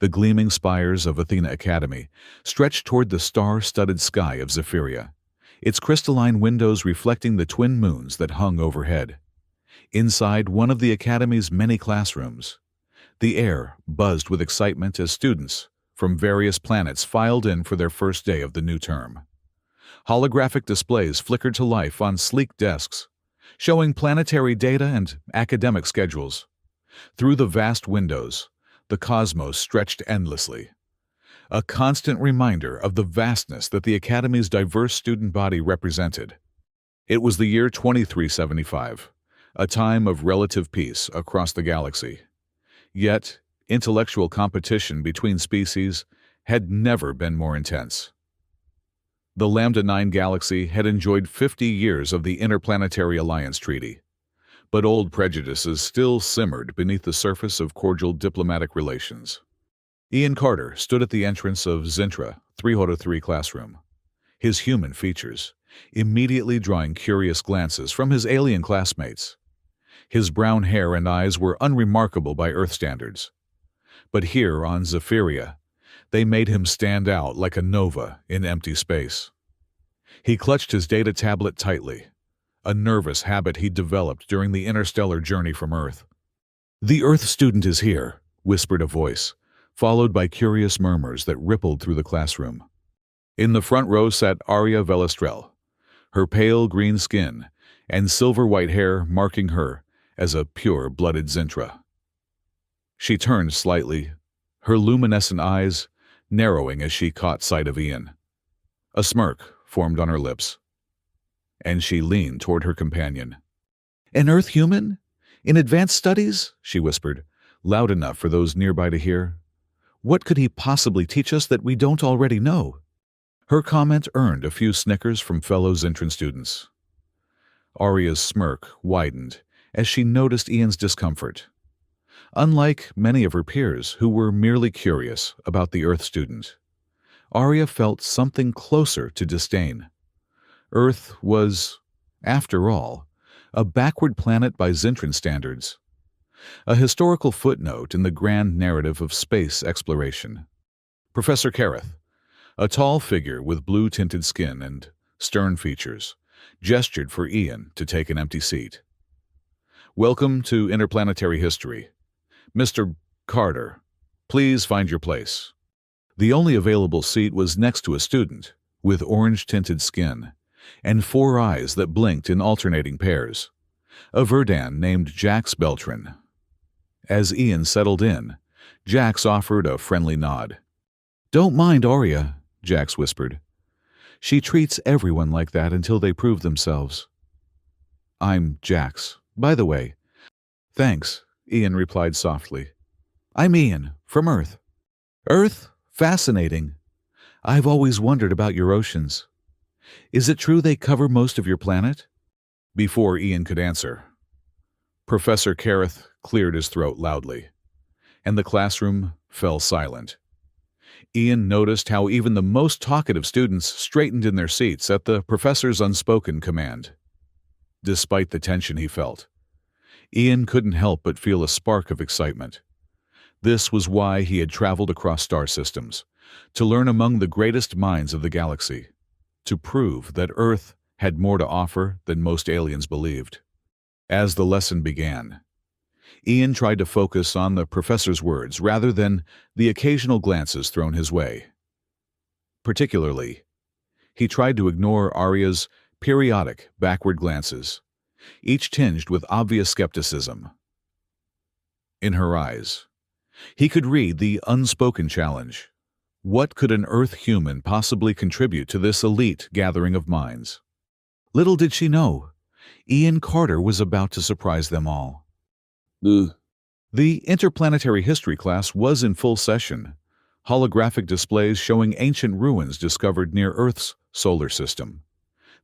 The gleaming spires of Athena Academy stretched toward the star-studded sky of Zephyria, its crystalline windows reflecting the twin moons that hung overhead. Inside one of the Academy's many classrooms, the air buzzed with excitement as students from various planets filed in for their first day of the new term. Holographic displays flickered to life on sleek desks, showing planetary data and academic schedules. Through the vast windows, the cosmos stretched endlessly, a constant reminder of the vastness that the Academy's diverse student body represented. It was the year 2375, a time of relative peace across the galaxy. Yet, intellectual competition between species had never been more intense. The Lambda 9 galaxy had enjoyed 50 years of the Interplanetary Alliance Treaty, but old prejudices still simmered beneath the surface of cordial diplomatic relations. Ian Carter stood at the entrance of Zintra 303 classroom, his human features immediately drawing curious glances from his alien classmates. His brown hair and eyes were unremarkable by Earth standards, but here on Zephyria, they made him stand out like a nova in empty space. He clutched his data tablet tightly, a nervous habit he'd developed during the interstellar journey from Earth. "The Earth student is here," whispered a voice, followed by curious murmurs that rippled through the classroom. In the front row sat Aria Velestrel, her pale green skin and silver-white hair marking her as a pure-blooded Zintra. She turned slightly, her luminescent eyes narrowing as she caught sight of Ian. A smirk formed on her lips, and she leaned toward her companion. "An Earth human? In advanced studies?" she whispered, loud enough for those nearby to hear. "What could he possibly teach us that we don't already know?" Her comment earned a few snickers from fellow Zintran students. Aria's smirk widened as she noticed Ian's discomfort. Unlike many of her peers who were merely curious about the Earth student, Aria felt something closer to disdain. Earth was, after all, a backward planet by Zintran standards, a historical footnote in the grand narrative of space exploration. Professor Kareth, a tall figure with blue-tinted skin and stern features, gestured for Ian to take an empty seat. "Welcome to Interplanetary History. Mr. Carter, please find your place." The only available seat was next to a student with orange-tinted skin and 4 eyes that blinked in alternating pairs, a Verdan named Jax Beltran. As Ian settled in, Jax offered a friendly nod. "Don't mind Aria," Jax whispered. "She treats everyone like that until they prove themselves." "I'm Jax, by the way." "Thanks," Ian replied softly. "I'm Ian, from Earth." "Earth? Fascinating. I've always wondered about your oceans. Is it true they cover most of your planet?" Before Ian could answer, Professor Kareth cleared his throat loudly, and the classroom fell silent. Ian noticed how even the most talkative students straightened in their seats at the professor's unspoken command. Despite the tension he felt, Ian couldn't help but feel a spark of excitement. This was why he had traveled across star systems, to learn among the greatest minds of the galaxy, to prove that Earth had more to offer than most aliens believed. As the lesson began, Ian tried to focus on the professor's words rather than the occasional glances thrown his way. Particularly, he tried to ignore Aria's periodic backward glances, each tinged with obvious skepticism. In her eyes, he could read the unspoken challenge. What could an Earth human possibly contribute to this elite gathering of minds? Little did she know, Ian Carter was about to surprise them all. The interplanetary history class was in full session, holographic displays showing ancient ruins discovered near Earth's solar system.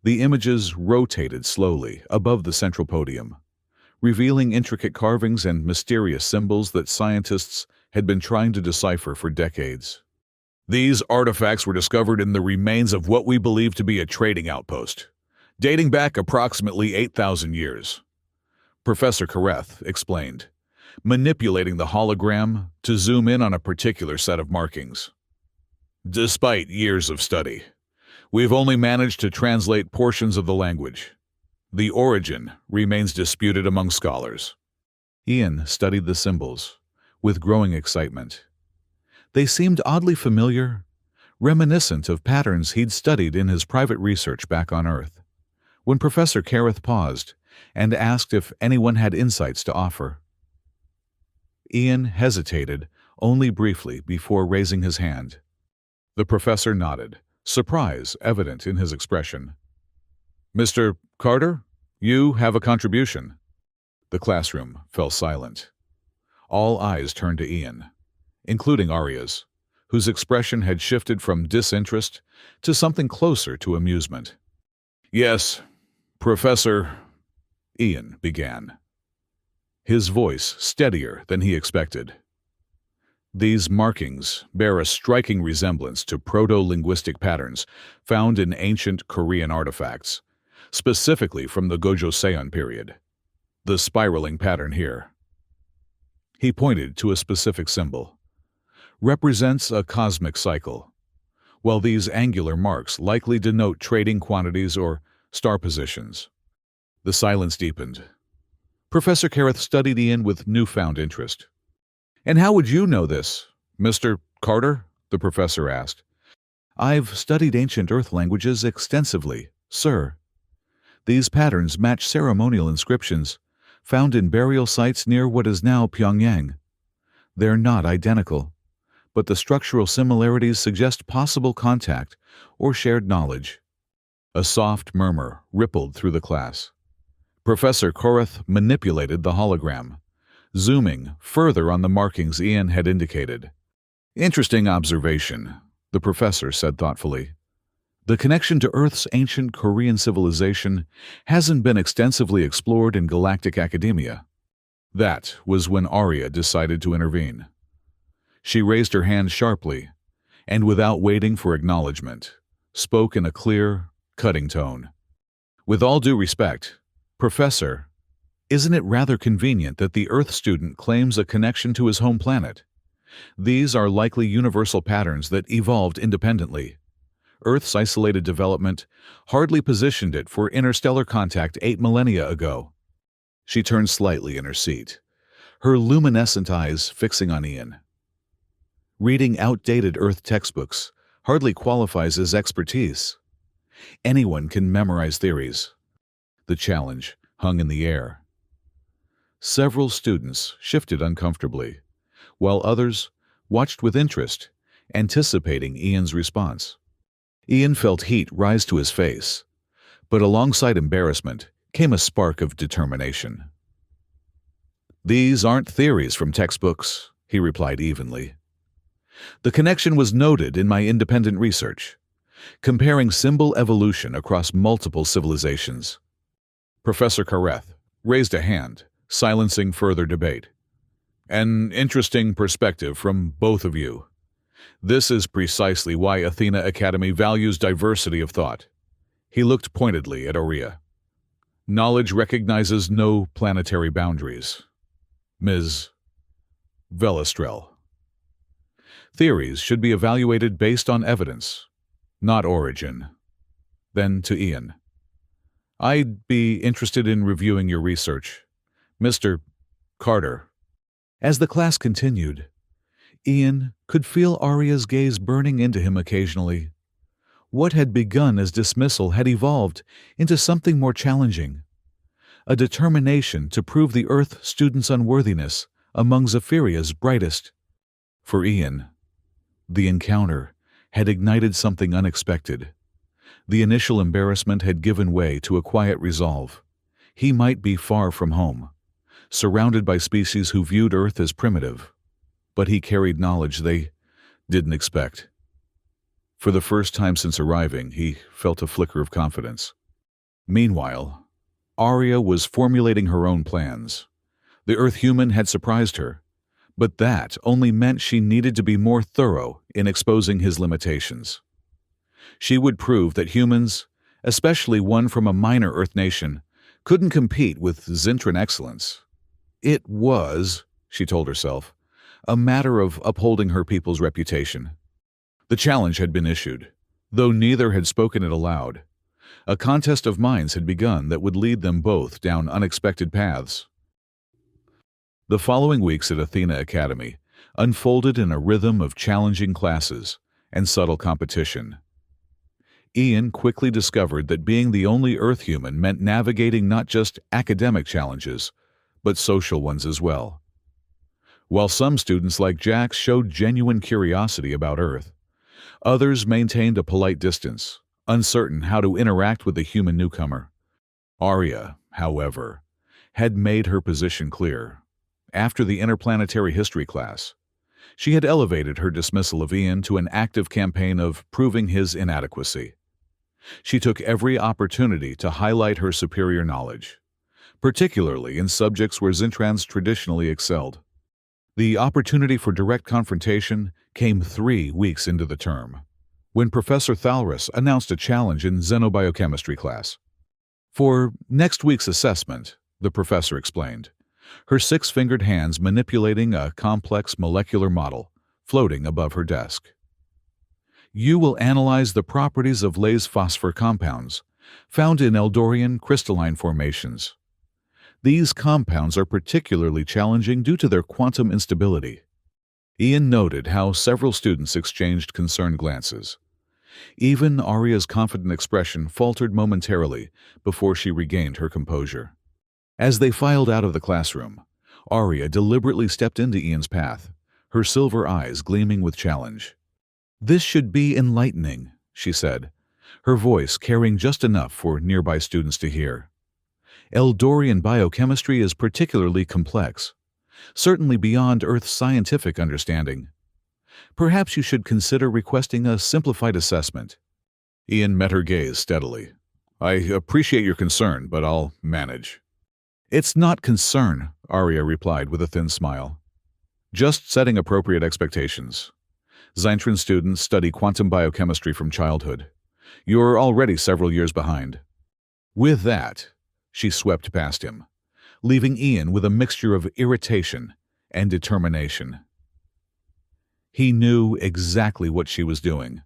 The images rotated slowly above the central podium, revealing intricate carvings and mysterious symbols that scientists had been trying to decipher for decades. "These artifacts were discovered in the remains of what we believe to be a trading outpost, dating back approximately 8,000 years. Professor Kareth explained, manipulating the hologram to zoom in on a particular set of markings. Despite years of study, we've only managed to translate portions of the language. The origin remains disputed among scholars. Ian studied the symbols with growing excitement. They seemed oddly familiar, reminiscent of patterns he'd studied in his private research back on Earth. When Professor Kareth paused and asked if anyone had insights to offer, Ian hesitated only briefly before raising his hand. The professor nodded, surprise evident in his expression. "Mr. Carter, you have a contribution." The classroom fell silent. All eyes turned to Ian, including Arya's, whose expression had shifted from disinterest to something closer to amusement. "Yes, Professor," Ian began, his voice steadier than he expected. These markings bear a striking resemblance to proto-linguistic patterns found in ancient Korean artifacts, specifically from the Gojoseon period. The spiraling pattern here, he pointed to a specific symbol, represents a cosmic cycle, while these angular marks likely denote trading quantities or star positions. The silence deepened. Professor Kareth studied Ian with newfound interest. "And how would you know this, Mr. Carter?" the professor asked. "I've studied ancient Earth languages extensively, sir. These patterns match ceremonial inscriptions found in burial sites near what is now Pyongyang. They're not identical, but the structural similarities suggest possible contact or shared knowledge." A soft murmur rippled through the class. Professor Kareth manipulated the hologram, zooming further on the markings Ian had indicated. "Interesting observation," the professor said thoughtfully. "The connection to Earth's ancient Korean civilization hasn't been extensively explored in galactic academia." That was when Arya decided to intervene. She raised her hand sharply, and without waiting for acknowledgement, spoke in a clear, cutting tone. "With all due respect, Professor, isn't it rather convenient that the Earth student claims a connection to his home planet? These are likely universal patterns that evolved independently. Earth's isolated development hardly positioned it for interstellar contact 8 millennia ago." She turned slightly in her seat, her luminescent eyes fixing on Ian. "Reading outdated Earth textbooks hardly qualifies as expertise. Anyone can memorize theories." The challenge hung in the air. Several students shifted uncomfortably, while others watched with interest, anticipating Ian's response. Ian felt heat rise to his face, but alongside embarrassment came a spark of determination. "These aren't theories from textbooks," he replied evenly. "The connection was noted in my independent research, comparing symbol evolution across multiple civilizations." Professor Kareth raised a hand, silencing further debate. "An interesting perspective from both of you. This is precisely why Athena Academy values diversity of thought." He looked pointedly at Aurea. "Knowledge recognizes no planetary boundaries. Ms. Velastrell. Theories should be evaluated based on evidence, not origin." Then to Ian. "I'd be interested in reviewing your research, Mr. Carter." As the class continued, Ian could feel Arya's gaze burning into him occasionally. What had begun as dismissal had evolved into something more challenging, a determination to prove the Earth student's unworthiness among Zephyria's brightest. For Ian, the encounter had ignited something unexpected. The initial embarrassment had given way to a quiet resolve. He might be far from home, surrounded by species who viewed Earth as primitive, but he carried knowledge they didn't expect. For the first time since arriving, he felt a flicker of confidence. Meanwhile, Arya was formulating her own plans. The Earth human had surprised her, but that only meant she needed to be more thorough in exposing his limitations. She would prove that humans, especially one from a minor Earth nation, couldn't compete with Zintran excellence. It was she told herself, a matter of upholding her people's reputation. The challenge had been issued, though neither had spoken it aloud. A contest of minds had begun that would lead them both down unexpected paths. The following weeks at Athena Academy unfolded in a rhythm of challenging classes and subtle competition. Ian quickly discovered that being the only Earth human meant navigating not just academic challenges, but social ones as well. While some students like Jax showed genuine curiosity about Earth, others maintained a polite distance, uncertain how to interact with the human newcomer. Arya, however, had made her position clear. After the interplanetary history class, she had elevated her dismissal of Ian to an active campaign of proving his inadequacy. She took every opportunity to highlight her superior knowledge, particularly in subjects where Zintrans traditionally excelled. The opportunity for direct confrontation came 3 weeks into the term, when Professor Thalrus announced a challenge in xenobiochemistry class. For next week's assessment, the professor explained, her 6-fingered hands manipulating a complex molecular model floating above her desk. You will analyze the properties of Ley's phosphor compounds found in Eldorian crystalline formations. These compounds are particularly challenging due to their quantum instability. Ian noted how several students exchanged concerned glances. Even Arya's confident expression faltered momentarily before she regained her composure. As they filed out of the classroom, Arya deliberately stepped into Ian's path, her silver eyes gleaming with challenge. "This should be enlightening," she said, her voice carrying just enough for nearby students to hear. Eldorian biochemistry is particularly complex, certainly beyond Earth's scientific understanding. Perhaps you should consider requesting a simplified assessment. Ian met her gaze steadily. "I appreciate your concern, but I'll manage." "It's not concern," Arya replied with a thin smile. "Just setting appropriate expectations. Zintran students study quantum biochemistry from childhood. You're already several years behind." With that, she swept past him, leaving Ian with a mixture of irritation and determination. He knew exactly what she was doing,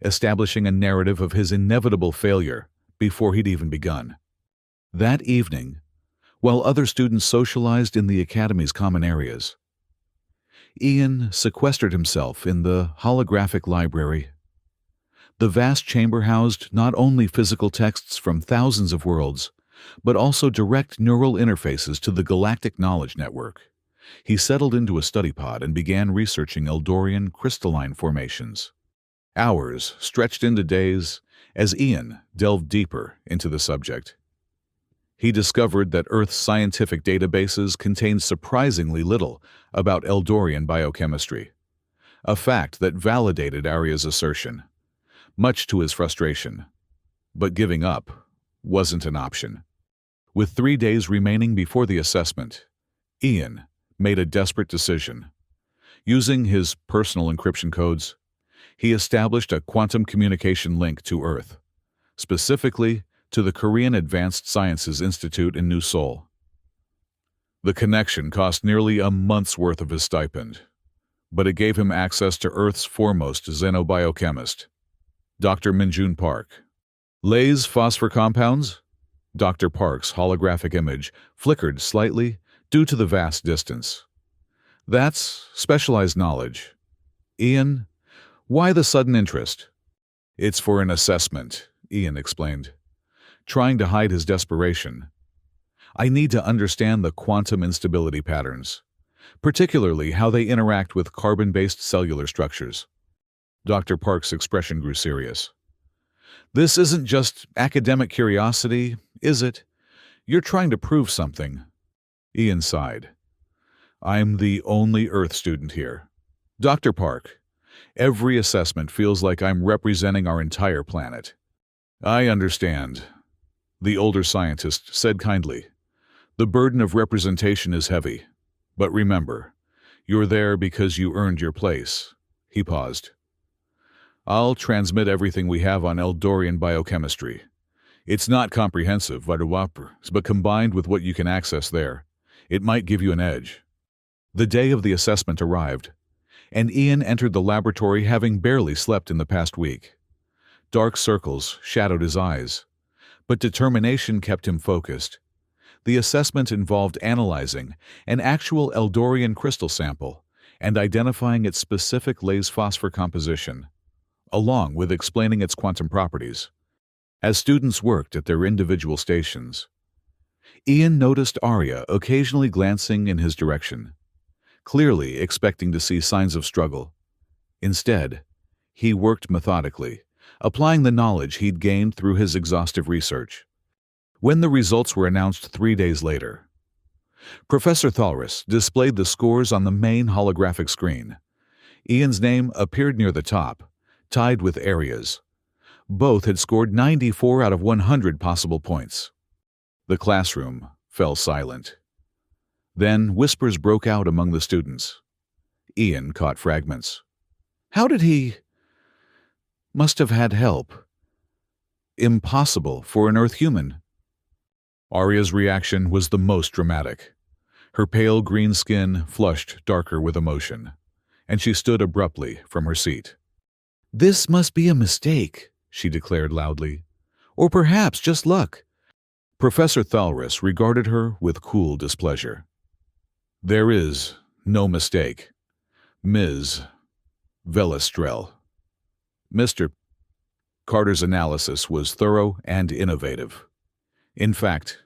establishing a narrative of his inevitable failure before he'd even begun. That evening, while other students socialized in the Academy's common areas, Ian sequestered himself in the holographic library. The vast chamber housed not only physical texts from thousands of worlds, but also direct neural interfaces to the galactic knowledge network. He settled into a study pod and began researching Eldorian crystalline formations. Hours stretched into days as Ian delved deeper into the subject. He discovered that Earth's scientific databases contained surprisingly little about Eldorian biochemistry, a fact that validated Arya's assertion, much to his frustration. But giving up wasn't an option. With 3 days remaining before the assessment, Ian made a desperate decision. Using his personal encryption codes, he established a quantum communication link to Earth, specifically to the Korean Advanced Sciences Institute in New Seoul. The connection cost nearly a month's worth of his stipend, but it gave him access to Earth's foremost xenobiochemist, Dr. Minjun Park. Ley's phosphor compounds? Dr. Park's holographic image flickered slightly due to the vast distance. That's specialized knowledge. Ian, why the sudden interest? It's for an assessment, Ian explained, trying to hide his desperation. I need to understand the quantum instability patterns, particularly how they interact with carbon-based cellular structures. Dr. Park's expression grew serious. This isn't just academic curiosity, is it? You're trying to prove something. Ian sighed. I'm the only Earth student here. Dr. Park, every assessment feels like I'm representing our entire planet. I understand, the older scientist said kindly. The burden of representation is heavy, but remember, you're there because you earned your place. He paused. I'll transmit everything we have on Eldorian biochemistry. It's not comprehensive, but combined with what you can access there, it might give you an edge. The day of the assessment arrived, and Ian entered the laboratory having barely slept in the past week. Dark circles shadowed his eyes, but determination kept him focused. The assessment involved analyzing an actual Eldorian crystal sample and identifying its specific Ley's phosphor composition, along with explaining its quantum properties. As students worked at their individual stations, Ian noticed Arya occasionally glancing in his direction, clearly expecting to see signs of struggle. Instead, he worked methodically, applying the knowledge he'd gained through his exhaustive research. When the results were announced 3 days later, Professor Thalris displayed the scores on the main holographic screen. Ian's name appeared near the top, tied with Arya's. Both had scored 94 out of 100 possible points. The classroom fell silent. Then whispers broke out among the students. Ian caught fragments. How did he? Must have had help. Impossible for an Earth human. Arya's reaction was the most dramatic. Her pale green skin flushed darker with emotion, and she stood abruptly from her seat. "This must be a mistake," she declared loudly. "Or perhaps just luck." Professor Thalris regarded her with cool displeasure. "There is no mistake, Ms. Velestrel." Mr. Carter's analysis was thorough and innovative. In fact,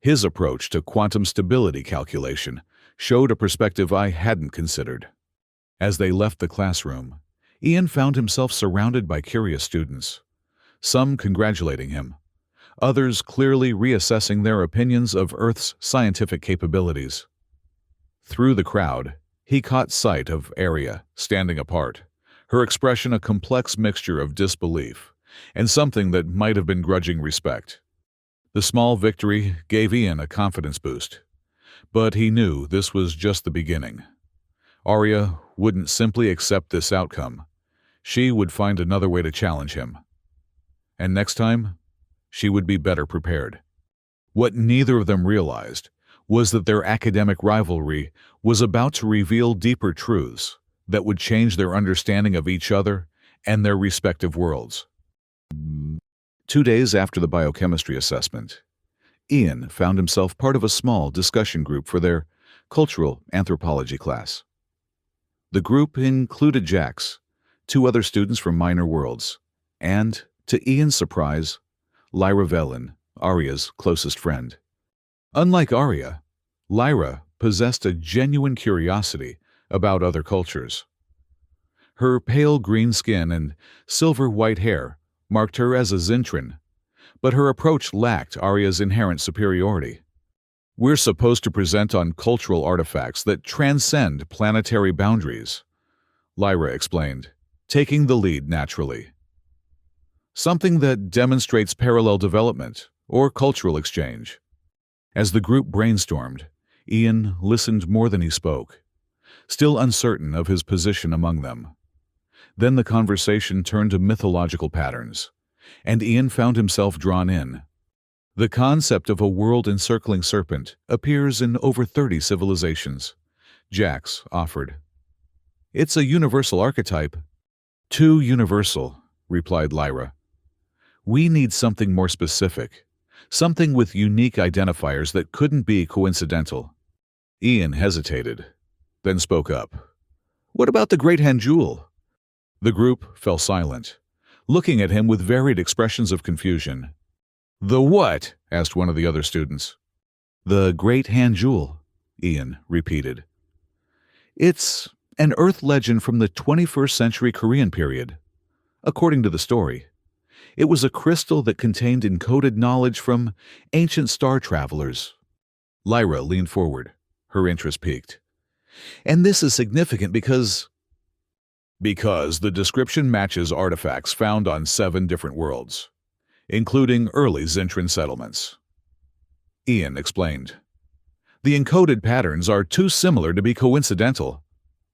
his approach to quantum stability calculation showed a perspective I hadn't considered. As they left the classroom, Ian found himself surrounded by curious students, some congratulating him, others clearly reassessing their opinions of Earth's scientific capabilities. Through the crowd, he caught sight of Arya standing apart, her expression a complex mixture of disbelief and something that might have been grudging respect. The small victory gave Ian a confidence boost, but he knew this was just the beginning. Arya wouldn't simply accept this outcome. She would find another way to challenge him. And next time, she would be better prepared. What neither of them realized was that their academic rivalry was about to reveal deeper truths that would change their understanding of each other and their respective worlds. 2 days after the biochemistry assessment, Ian found himself part of a small discussion group for their cultural anthropology class. The group included Jax, 2 other students from minor worlds, and, to Ian's surprise, Lyra Velen, Arya's closest friend. Unlike Arya, Lyra possessed a genuine curiosity about other cultures. Her pale green skin and silver-white hair marked her as a Zintran, but her approach lacked Arya's inherent superiority. "We're supposed to present on cultural artifacts that transcend planetary boundaries," Lyra explained, taking the lead naturally. "Something that demonstrates parallel development or cultural exchange." As the group brainstormed, Ian listened more than he spoke, still uncertain of his position among them. Then the conversation turned to mythological patterns, and Ian found himself drawn in. The concept of a world-encircling serpent appears in over 30 civilizations, Jax offered. "It's a universal archetype." "Too universal," replied Lyra. "We need something more specific, something with unique identifiers that couldn't be coincidental." Ian hesitated, then spoke up. "What about the Great Hanjul?" The group fell silent, looking at him with varied expressions of confusion. "The what?" asked one of the other students. "The Great Hanjul," Ian repeated. "It's an Earth legend from the 21st century Korean period. According to the story, it was a crystal that contained encoded knowledge from ancient star travelers." Lyra leaned forward, her interest piqued. "And this is significant because the description matches artifacts found on 7 different worlds, including early Zintran settlements," Ian explained. "The encoded patterns are too similar to be coincidental,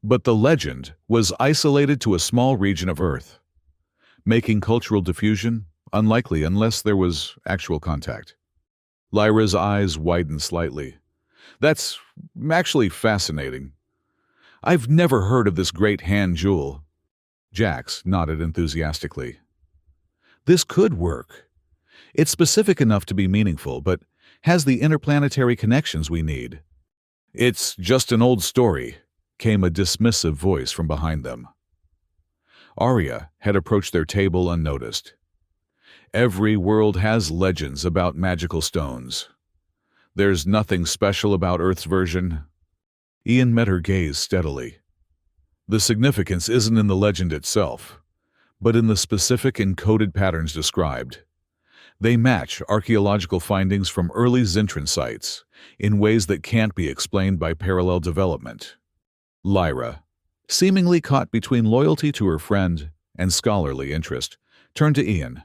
but the legend was isolated to a small region of Earth, making cultural diffusion unlikely unless there was actual contact." Lyra's eyes widened slightly. "That's actually fascinating. I've never heard of this great hand jewel. Jax nodded enthusiastically. This could work. It's specific enough to be meaningful, but has the interplanetary connections we need. It's just an old story, came a dismissive voice from behind them. Arya had approached their table unnoticed. Every world has legends about magical stones. There's nothing special about Earth's version. Ian met her gaze steadily. The significance isn't in the legend itself, but in the specific encoded patterns described. They match archaeological findings from early Zentran sites in ways that can't be explained by parallel development. Lyra, seemingly caught between loyalty to her friend and scholarly interest, turned to Ian.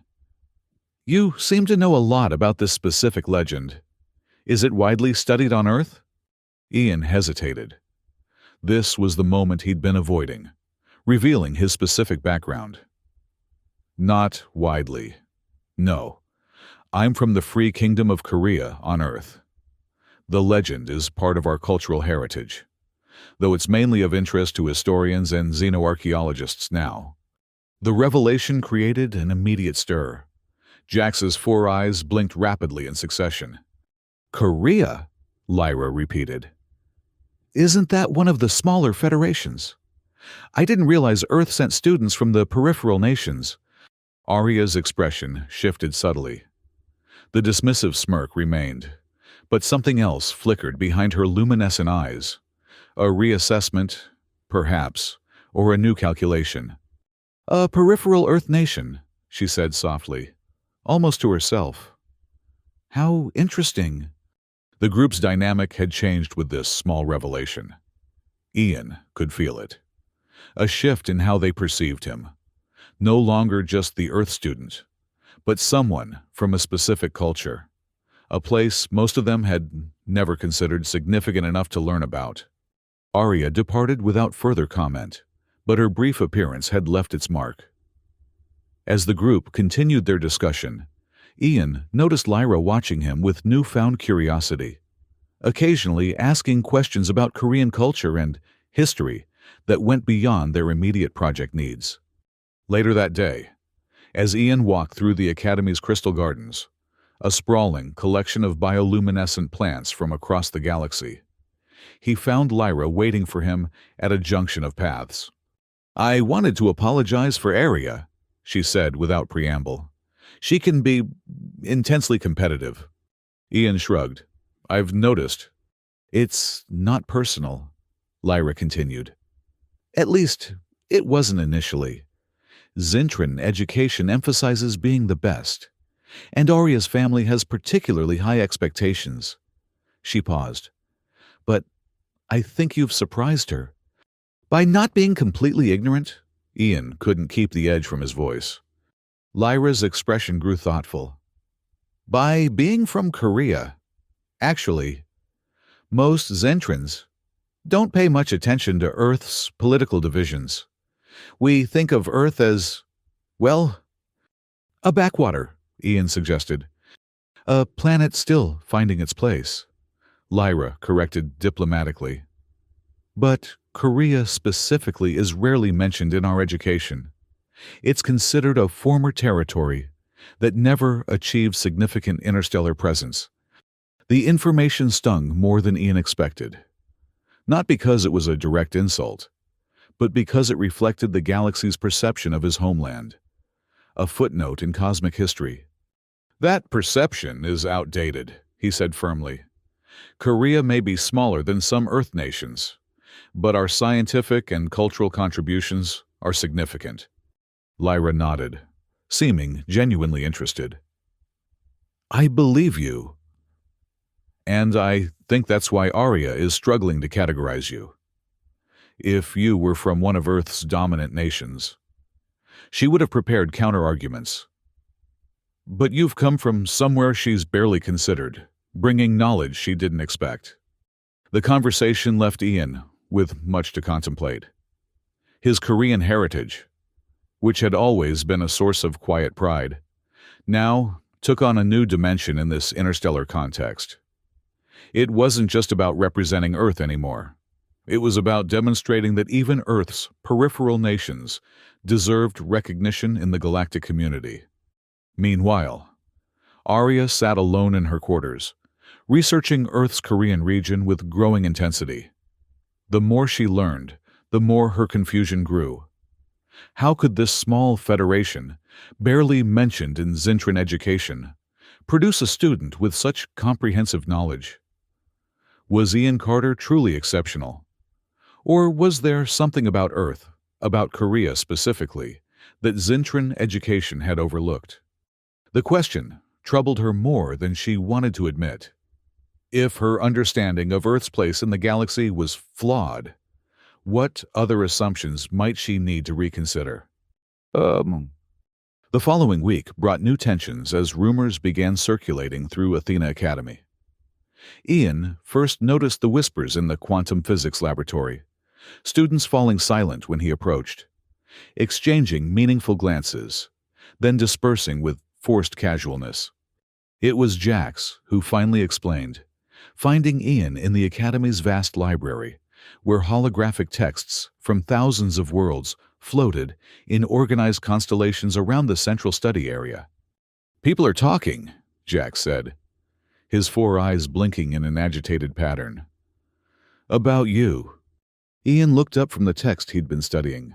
You seem to know a lot about this specific legend. Is it widely studied on Earth? Ian hesitated. This was the moment he'd been avoiding, revealing his specific background. Not widely. No. I'm from the Free Kingdom of Korea on Earth. The legend is part of our cultural heritage, though it's mainly of interest to historians and xenoarchaeologists now. The revelation created an immediate stir. Jax's four eyes blinked rapidly in succession. Korea, Lyra repeated. Isn't that one of the smaller federations? I didn't realize Earth sent students from the peripheral nations. Arya's expression shifted subtly. The dismissive smirk remained, but something else flickered behind her luminescent eyes. A reassessment, perhaps, or a new calculation. A peripheral Earth nation, she said softly, almost to herself. How interesting. The group's dynamic had changed with this small revelation. Ian could feel it. A shift in how they perceived him. No longer just the Earth student, but someone from a specific culture. A place most of them had never considered significant enough to learn about. Arya departed without further comment, but her brief appearance had left its mark. As the group continued their discussion, Ian noticed Lyra watching him with newfound curiosity, occasionally asking questions about Korean culture and history that went beyond their immediate project needs. Later that day, as Ian walked through the Academy's crystal gardens, a sprawling collection of bioluminescent plants from across the galaxy, he found Lyra waiting for him at a junction of paths. I wanted to apologize for Arya, she said without preamble. She can be intensely competitive. Ian shrugged. I've noticed. It's not personal, Lyra continued. At least, it wasn't initially. Zentran education emphasizes being the best, and Arya's family has particularly high expectations. She paused. But I think you've surprised her. By not being completely ignorant, Ian couldn't keep the edge from his voice. Lyra's expression grew thoughtful. By being from Korea. Actually, most Zentrans don't pay much attention to Earth's political divisions. We think of Earth as, well, a backwater, Ian suggested. A planet still finding its place, Lyra corrected diplomatically. But Korea specifically is rarely mentioned in our education. It's considered a former territory that never achieved significant interstellar presence. The information stung more than Ian expected. Not because it was a direct insult, but because it reflected the galaxy's perception of his homeland. A footnote in cosmic history. That perception is outdated, he said firmly. Korea may be smaller than some Earth nations, but our scientific and cultural contributions are significant. Lyra nodded, seeming genuinely interested. I believe you. And I think that's why Arya is struggling to categorize you. If you were from one of Earth's dominant nations, she would have prepared counter-arguments. But you've come from somewhere she's barely considered, bringing knowledge she didn't expect. The conversation left Ian with much to contemplate. His Korean heritage, which had always been a source of quiet pride, now took on a new dimension in this interstellar context. It wasn't just about representing Earth anymore. It was about demonstrating that even Earth's peripheral nations deserved recognition in the galactic community. Meanwhile, Arya sat alone in her quarters, researching Earth's Korean region with growing intensity. The more she learned, the more her confusion grew. How could this small federation, barely mentioned in Zintran education, produce a student with such comprehensive knowledge? Was Ian Carter truly exceptional? Or was there something about Earth, about Korea specifically, that Zintran education had overlooked? The question troubled her more than she wanted to admit. If her understanding of Earth's place in the galaxy was flawed, what other assumptions might she need to reconsider? The following week brought new tensions as rumors began circulating through Athena Academy. Ian first noticed the whispers in the quantum physics laboratory, students falling silent when he approached, exchanging meaningful glances, then dispersing with forced casualness. It was Jax who finally explained, finding Ian in the Academy's vast library, where holographic texts from thousands of worlds floated in organized constellations around the central study area. "People are talking," Jax said, his four eyes blinking in an agitated pattern. "About you." Ian looked up from the text he'd been studying.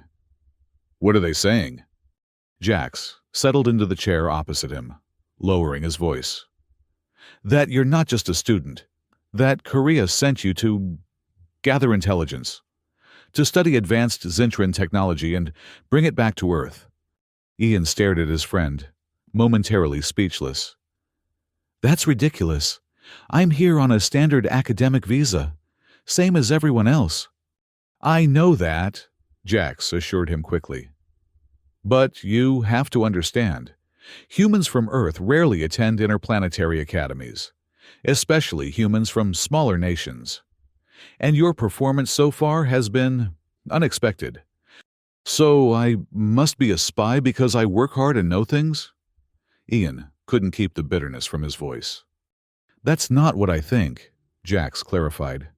"What are they saying?" Jax settled into the chair opposite him, lowering his voice. "That you're not just a student. That Korea sent you to gather intelligence, to study advanced Zintran technology and bring it back to Earth." Ian stared at his friend, momentarily speechless. "That's ridiculous. I'm here on a standard academic visa, same as everyone else." "I know that," Jax assured him quickly. "But you have to understand, humans from Earth rarely attend interplanetary academies, especially humans from smaller nations. And your performance so far has been unexpected. So I must be a spy because I work hard and know things?" Ian couldn't keep the bitterness from his voice. "That's not what I think," Jax clarified.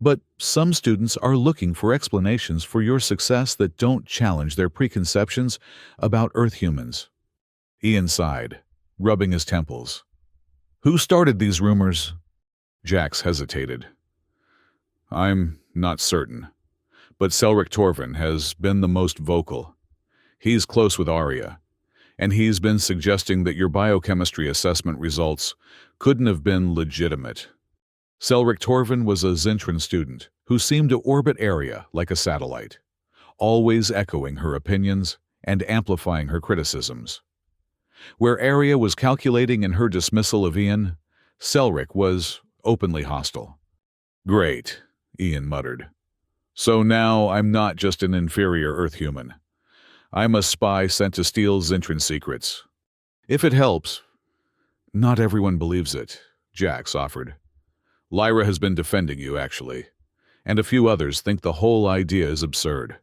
"But some students are looking for explanations for your success that don't challenge their preconceptions about Earth humans." Ian sighed, rubbing his temples. "Who started these rumors?" Jax hesitated. "I'm not certain, but Selric Torvin has been the most vocal. He's close with Arya, and he's been suggesting that your biochemistry assessment results couldn't have been legitimate. Selric Torvin was a Zintran student who seemed to orbit Arya like a satellite, always echoing her opinions and amplifying her criticisms. Where Arya was calculating in her dismissal of Ian, Selric was openly hostile." "Great," Ian muttered. "So now I'm not just an inferior Earth human. I'm a spy sent to steal Zintran secrets. If it helps." "Not everyone believes it," Jax offered. "Lyra has been defending you, actually, and a few others think the whole idea is absurd."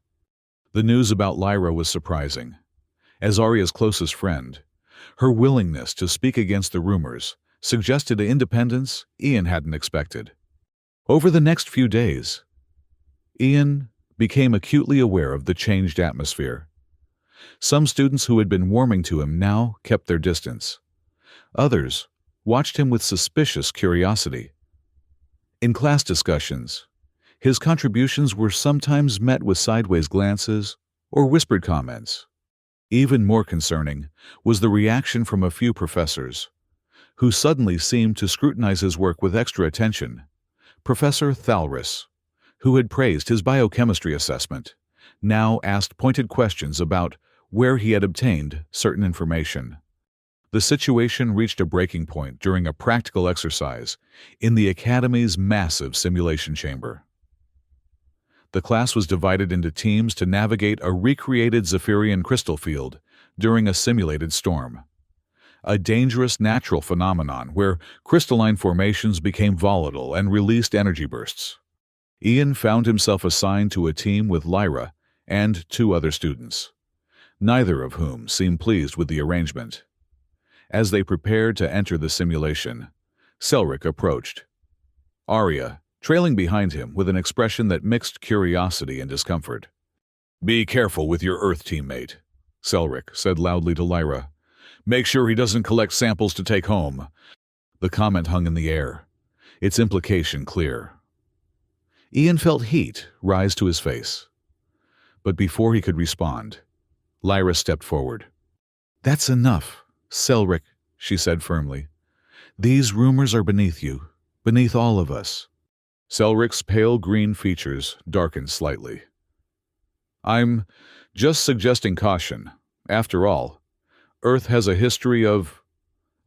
The news about Lyra was surprising. As Arya's closest friend, her willingness to speak against the rumors suggested an independence Ian hadn't expected. Over the next few days, Ian became acutely aware of the changed atmosphere. Some students who had been warming to him now kept their distance. Others watched him with suspicious curiosity. In class discussions, his contributions were sometimes met with sideways glances or whispered comments. Even more concerning was the reaction from a few professors, who suddenly seemed to scrutinize his work with extra attention. Professor Thalris, who had praised his biochemistry assessment, now asked pointed questions about where he had obtained certain information. The situation reached a breaking point during a practical exercise in the Academy's massive simulation chamber. The class was divided into teams to navigate a recreated Zephyrian crystal field during a simulated storm, a dangerous natural phenomenon where crystalline formations became volatile and released energy bursts. Ian found himself assigned to a team with Lyra and two other students, neither of whom seemed pleased with the arrangement. As they prepared to enter the simulation, Selric approached. Arya trailing behind him with an expression that mixed curiosity and discomfort. "Be careful with your Earth teammate," Selric said loudly to Lyra. "Make sure he doesn't collect samples to take home." The comment hung in the air, its implication clear. Ian felt heat rise to his face. But before he could respond, Lyra stepped forward. "That's enough, Selric," she said firmly. "These rumors are beneath you, beneath all of us." Selric's pale green features darkened slightly. "I'm just suggesting caution. After all, Earth has a history of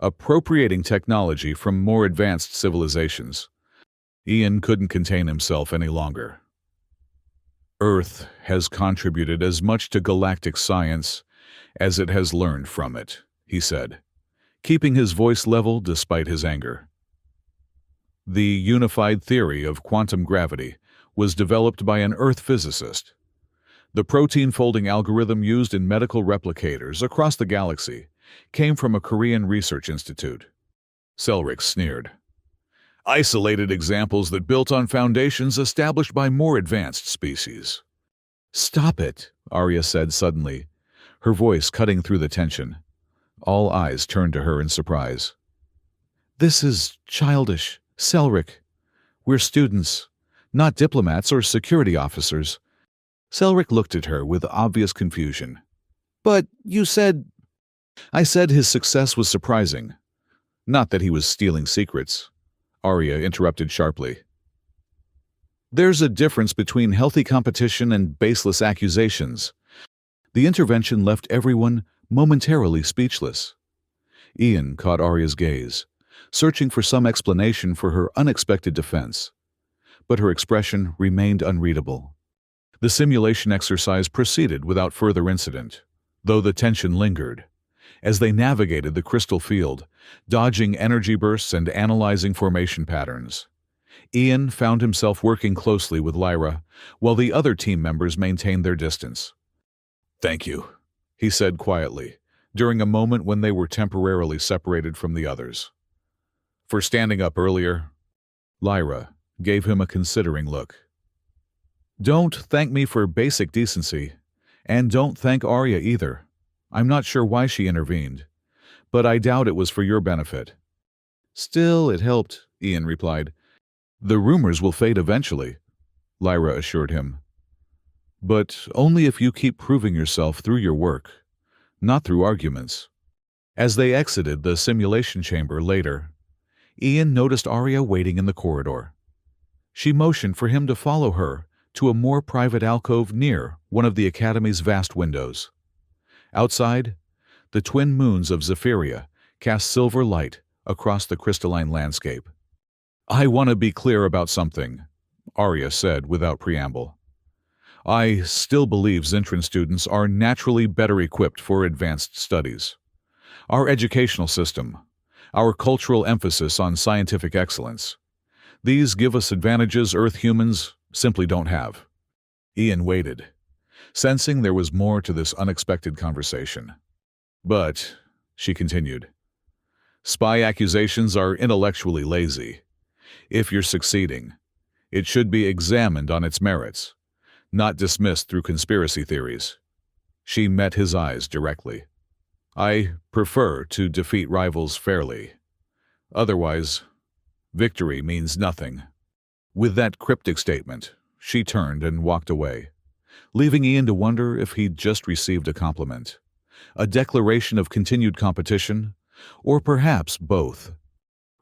appropriating technology from more advanced civilizations." Ian couldn't contain himself any longer. "Earth has contributed as much to galactic science as it has learned from it," he said, keeping his voice level despite his anger. "The unified theory of quantum gravity was developed by an Earth physicist. The protein-folding algorithm used in medical replicators across the galaxy came from a Korean research institute." Selric sneered. "Isolated examples that built on foundations established by more advanced species." "Stop it," Arya said suddenly, her voice cutting through the tension. All eyes turned to her in surprise. "This is childish, Selric. We're students, not diplomats or security officers." Selric looked at her with obvious confusion. "But you said—" "I said his success was surprising. Not that he was stealing secrets," Arya interrupted sharply. "There's a difference between healthy competition and baseless accusations." The intervention left everyone momentarily speechless. Ian caught Arya's gaze, searching for some explanation for her unexpected defense. But her expression remained unreadable. The simulation exercise proceeded without further incident, though the tension lingered. As they navigated the crystal field, dodging energy bursts and analyzing formation patterns, Ian found himself working closely with Lyra, while the other team members maintained their distance. "Thank you," he said quietly, during a moment when they were temporarily separated from the others. "For standing up earlier." Lyra gave him a considering look. "Don't thank me for basic decency, and don't thank Arya either. I'm not sure why she intervened, but I doubt it was for your benefit." "Still, it helped," Ian replied. "The rumors will fade eventually," Lyra assured him. "But only if you keep proving yourself through your work, not through arguments." As they exited the simulation chamber later, Ian noticed Arya waiting in the corridor. She motioned for him to follow her to a more private alcove near one of the Academy's vast windows. Outside, the twin moons of Zephyria cast silver light across the crystalline landscape. "I want to be clear about something," Arya said without preamble. "I still believe Zintran students are naturally better equipped for advanced studies. Our educational system, our cultural emphasis on scientific excellence, these give us advantages Earth humans simply don't have." Ian waited, sensing there was more to this unexpected conversation. "But," she continued, "spy accusations are intellectually lazy. If you're succeeding, it should be examined on its merits, not dismissed through conspiracy theories." She met his eyes directly. "I prefer to defeat rivals fairly. Otherwise, victory means nothing." With that cryptic statement, she turned and walked away, leaving Ian to wonder if he'd just received a compliment, a declaration of continued competition, or perhaps both.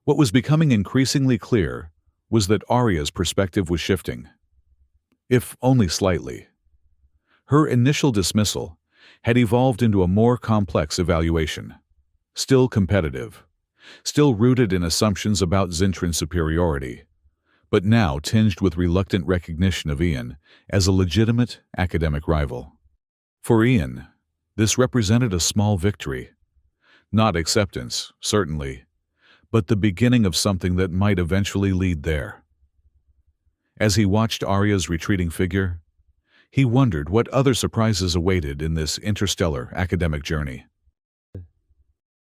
What was becoming increasingly clear was that Arya's perspective was shifting, if only slightly. Her initial dismissal had evolved into a more complex evaluation, still competitive, still rooted in assumptions about Zintran superiority, but now tinged with reluctant recognition of Ian as a legitimate academic rival. For Ian, this represented a small victory. Not acceptance, certainly, but the beginning of something that might eventually lead there. As he watched Arya's retreating figure, he wondered what other surprises awaited in this interstellar academic journey.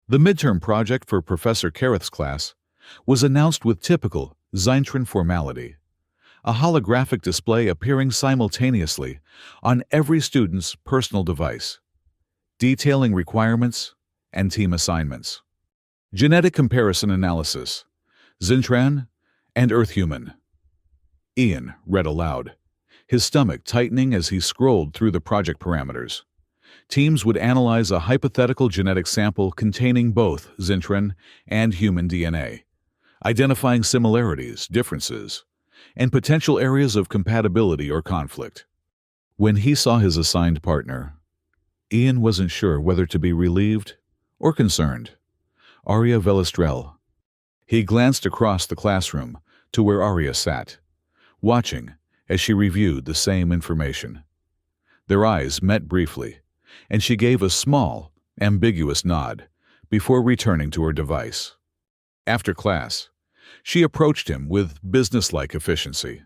The midterm project for Professor Kareth's class was announced with typical Zintran formality, a holographic display appearing simultaneously on every student's personal device, detailing requirements and team assignments. Genetic comparison analysis, Zintran and Earth human. Ian read aloud, his stomach tightening as he scrolled through the project parameters. Teams would analyze a hypothetical genetic sample containing both Zintran and human DNA, identifying similarities, differences, and potential areas of compatibility or conflict. When he saw his assigned partner, Ian wasn't sure whether to be relieved or concerned. Arya Velestrel. He glanced across the classroom to where Arya sat, watching as she reviewed the same information. Their eyes met briefly, and she gave a small, ambiguous nod before returning to her device. After class, she approached him with businesslike efficiency.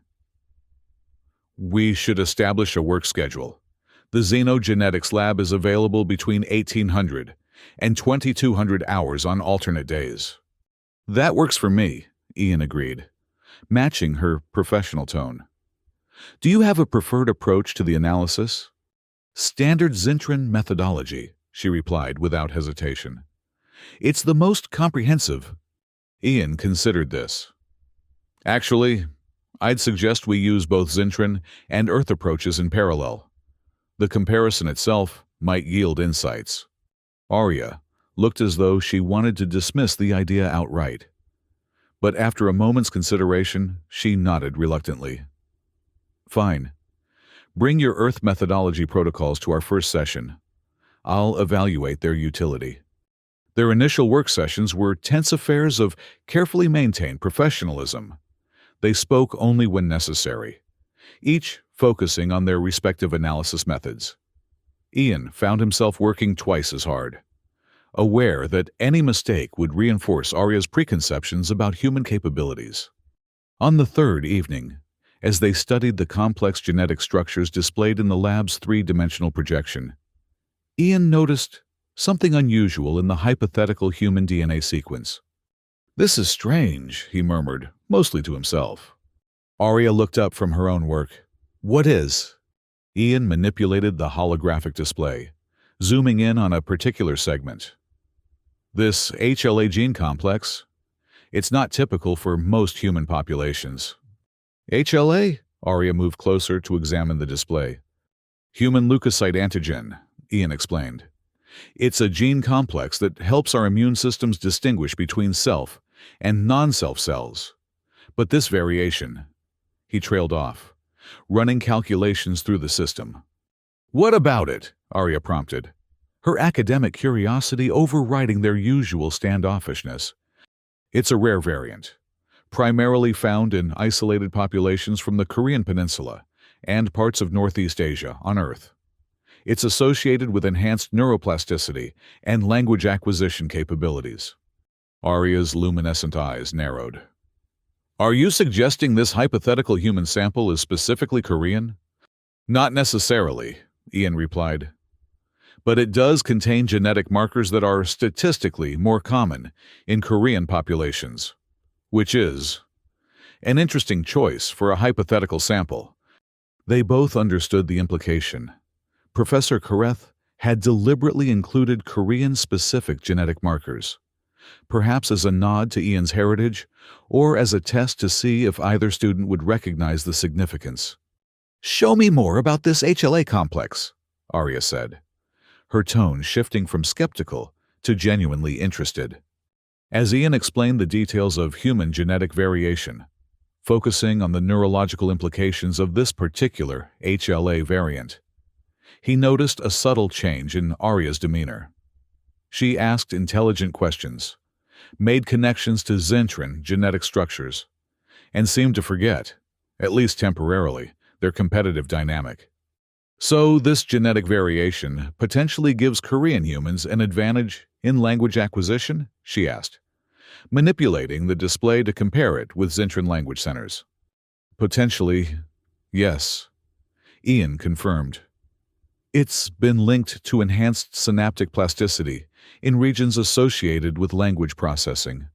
"We should establish a work schedule. The Xenogenetics lab is available between 1800 and 2200 hours on alternate days." "That works for me," Ian agreed, matching her professional tone. "Do you have a preferred approach to the analysis?" "Standard Zintran methodology," she replied without hesitation. "It's the most comprehensive." Ian considered this. "Actually, I'd suggest we use both Zintran and Earth approaches in parallel. The comparison itself might yield insights." Arya looked as though she wanted to dismiss the idea outright. But after a moment's consideration, she nodded reluctantly. "Fine. Bring your Earth methodology protocols to our first session. I'll evaluate their utility." Their initial work sessions were tense affairs of carefully maintained professionalism. They spoke only when necessary, each focusing on their respective analysis methods. Ian found himself working twice as hard, aware that any mistake would reinforce Arya's preconceptions about human capabilities. On the third evening, as they studied the complex genetic structures displayed in the lab's three-dimensional projection, Ian noticed something unusual in the hypothetical human DNA sequence. "This is strange," he murmured, mostly to himself. Arya looked up from her own work. "What is?" Ian manipulated the holographic display, zooming in on a particular segment. "This HLA gene complex, it's not typical for most human populations." "HLA?" Arya moved closer to examine the display. "Human leukocyte antigen," Ian explained. "It's a gene complex that helps our immune systems distinguish between self and non-self cells. But this variation..." He trailed off, running calculations through the system. "What about it?" Arya prompted, her academic curiosity overriding their usual standoffishness. "It's a rare variant, primarily found in isolated populations from the Korean Peninsula and parts of Northeast Asia on Earth. It's associated with enhanced neuroplasticity and language acquisition capabilities." Arya's luminescent eyes narrowed. "Are you suggesting this hypothetical human sample is specifically Korean?" "Not necessarily," Ian replied. "But it does contain genetic markers that are statistically more common in Korean populations, which is an interesting choice for a hypothetical sample." They both understood the implication. Professor Kareth had deliberately included Korean-specific genetic markers, perhaps as a nod to Ian's heritage or as a test to see if either student would recognize the significance. "Show me more about this HLA complex," Arya said, her tone shifting from skeptical to genuinely interested. As Ian explained the details of human genetic variation, focusing on the neurological implications of this particular HLA variant, he noticed a subtle change in Arya's demeanor. She asked intelligent questions, made connections to Zintran genetic structures, and seemed to forget, at least temporarily, their competitive dynamic. "So this genetic variation potentially gives Korean humans an advantage in language acquisition?" she asked, manipulating the display to compare it with Zintran language centers. "Potentially, yes," Ian confirmed. "It's been linked to enhanced synaptic plasticity in regions associated with language processing.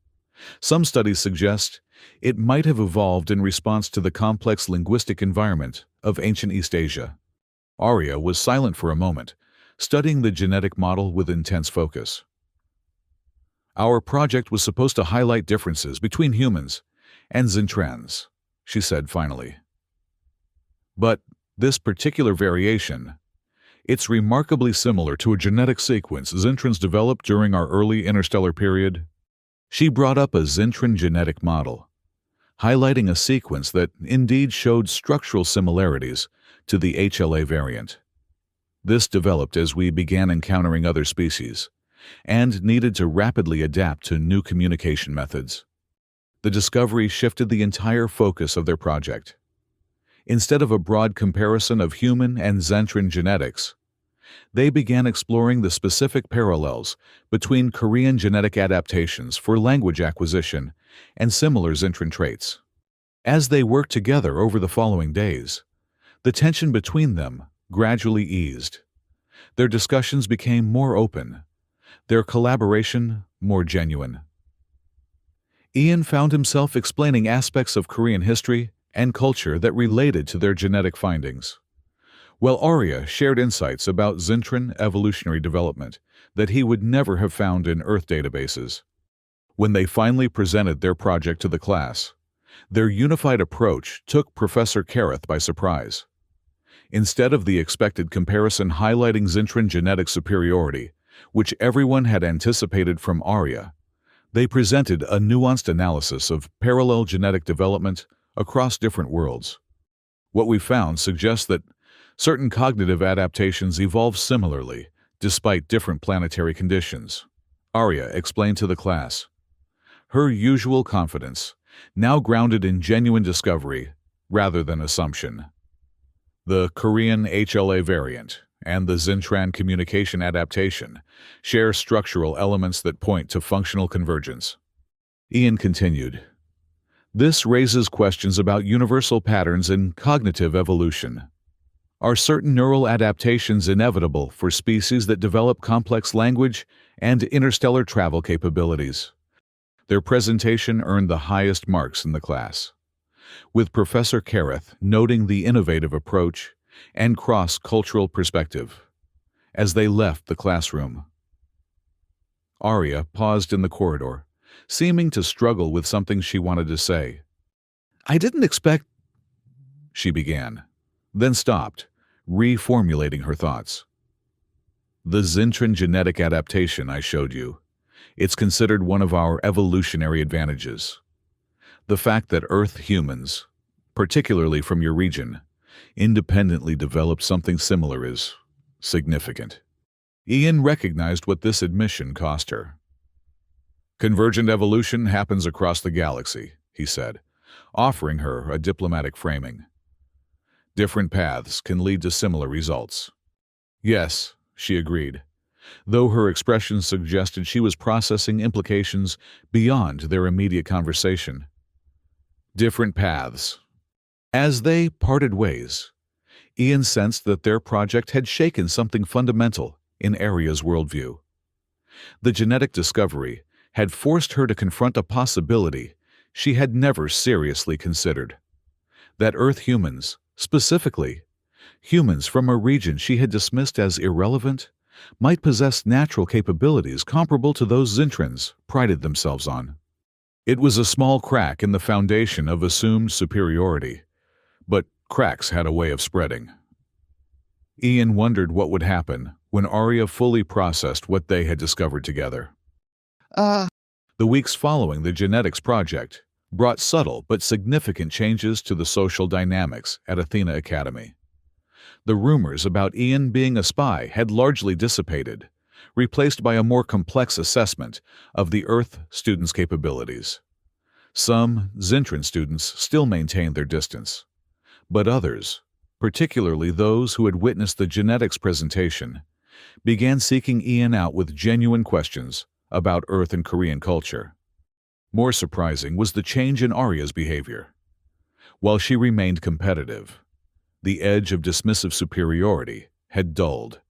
Some studies suggest It might have evolved in response to the complex linguistic environment of ancient East Asia. Arya was silent for a moment, studying the genetic model with intense focus. Our project was supposed to highlight differences between humans and Zintrans, she said finally. But this particular variation, it's remarkably similar to a genetic sequence Zintrans developed during our early interstellar period. She brought up a Zintran genetic model, highlighting a sequence that indeed showed structural similarities to the HLA variant. This developed as we began encountering other species and needed to rapidly adapt to new communication methods. The discovery shifted the entire focus of their project. Instead of a broad comparison of human and Zentran genetics, they began exploring the specific parallels between Korean genetic adaptations for language acquisition and similar Zentran traits. As they worked together over the following days, the tension between them gradually eased. Their discussions became more open, their collaboration more genuine. Ian found himself explaining aspects of Korean history and culture that related to their genetic findings, while Arya shared insights about Zintran evolutionary development that he would never have found in Earth databases. When they finally presented their project to the class, their unified approach took Professor Kareth by surprise. Instead of the expected comparison highlighting Zintran genetic superiority, which everyone had anticipated from Arya, they presented a nuanced analysis of parallel genetic development across different worlds. What we found suggests that certain cognitive adaptations evolve similarly, despite different planetary conditions, Arya explained to the class. Her usual confidence, now grounded in genuine discovery rather than assumption. The Korean HLA variant and the Zintran communication adaptation share structural elements that point to functional convergence. Ian continued, "This raises questions about universal patterns in cognitive evolution. Are certain neural adaptations inevitable for species that develop complex language and interstellar travel capabilities?" Their presentation earned the highest marks in the class, with Professor Kareth noting the innovative approach and cross-cultural perspective. As they left the classroom, Arya paused in the corridor, seeming to struggle with something she wanted to say. "I didn't expect," she began, then stopped, reformulating her thoughts. "The Zintran genetic adaptation I showed you, it's considered one of our evolutionary advantages. The fact that Earth humans, particularly from your region, independently developed something similar is significant." Ian recognized what this admission cost her. "Convergent evolution happens across the galaxy," he said, offering her a diplomatic framing. "Different paths can lead to similar results." "Yes," she agreed, though her expression suggested she was processing implications beyond their immediate conversation. Different paths. As they parted ways, Ian sensed that their project had shaken something fundamental in Arya's worldview. The genetic discovery had forced her to confront a possibility she had never seriously considered. That Earth humans, specifically humans from a region she had dismissed as irrelevant, might possess natural capabilities comparable to those Zintrans prided themselves on. It was a small crack in the foundation of assumed superiority, but cracks had a way of spreading. Ian wondered what would happen when Arya fully processed what they had discovered together. The weeks following the genetics project brought subtle but significant changes to the social dynamics at Athena Academy. The rumors about Ian being a spy had largely dissipated, replaced by a more complex assessment of the Earth students' capabilities. Some Zintran students still maintained their distance, but others, particularly those who had witnessed the genetics presentation, began seeking Ian out with genuine questions about Earth and Korean culture. More surprising was the change in Arya's behavior. While she remained competitive, the edge of dismissive superiority had dulled.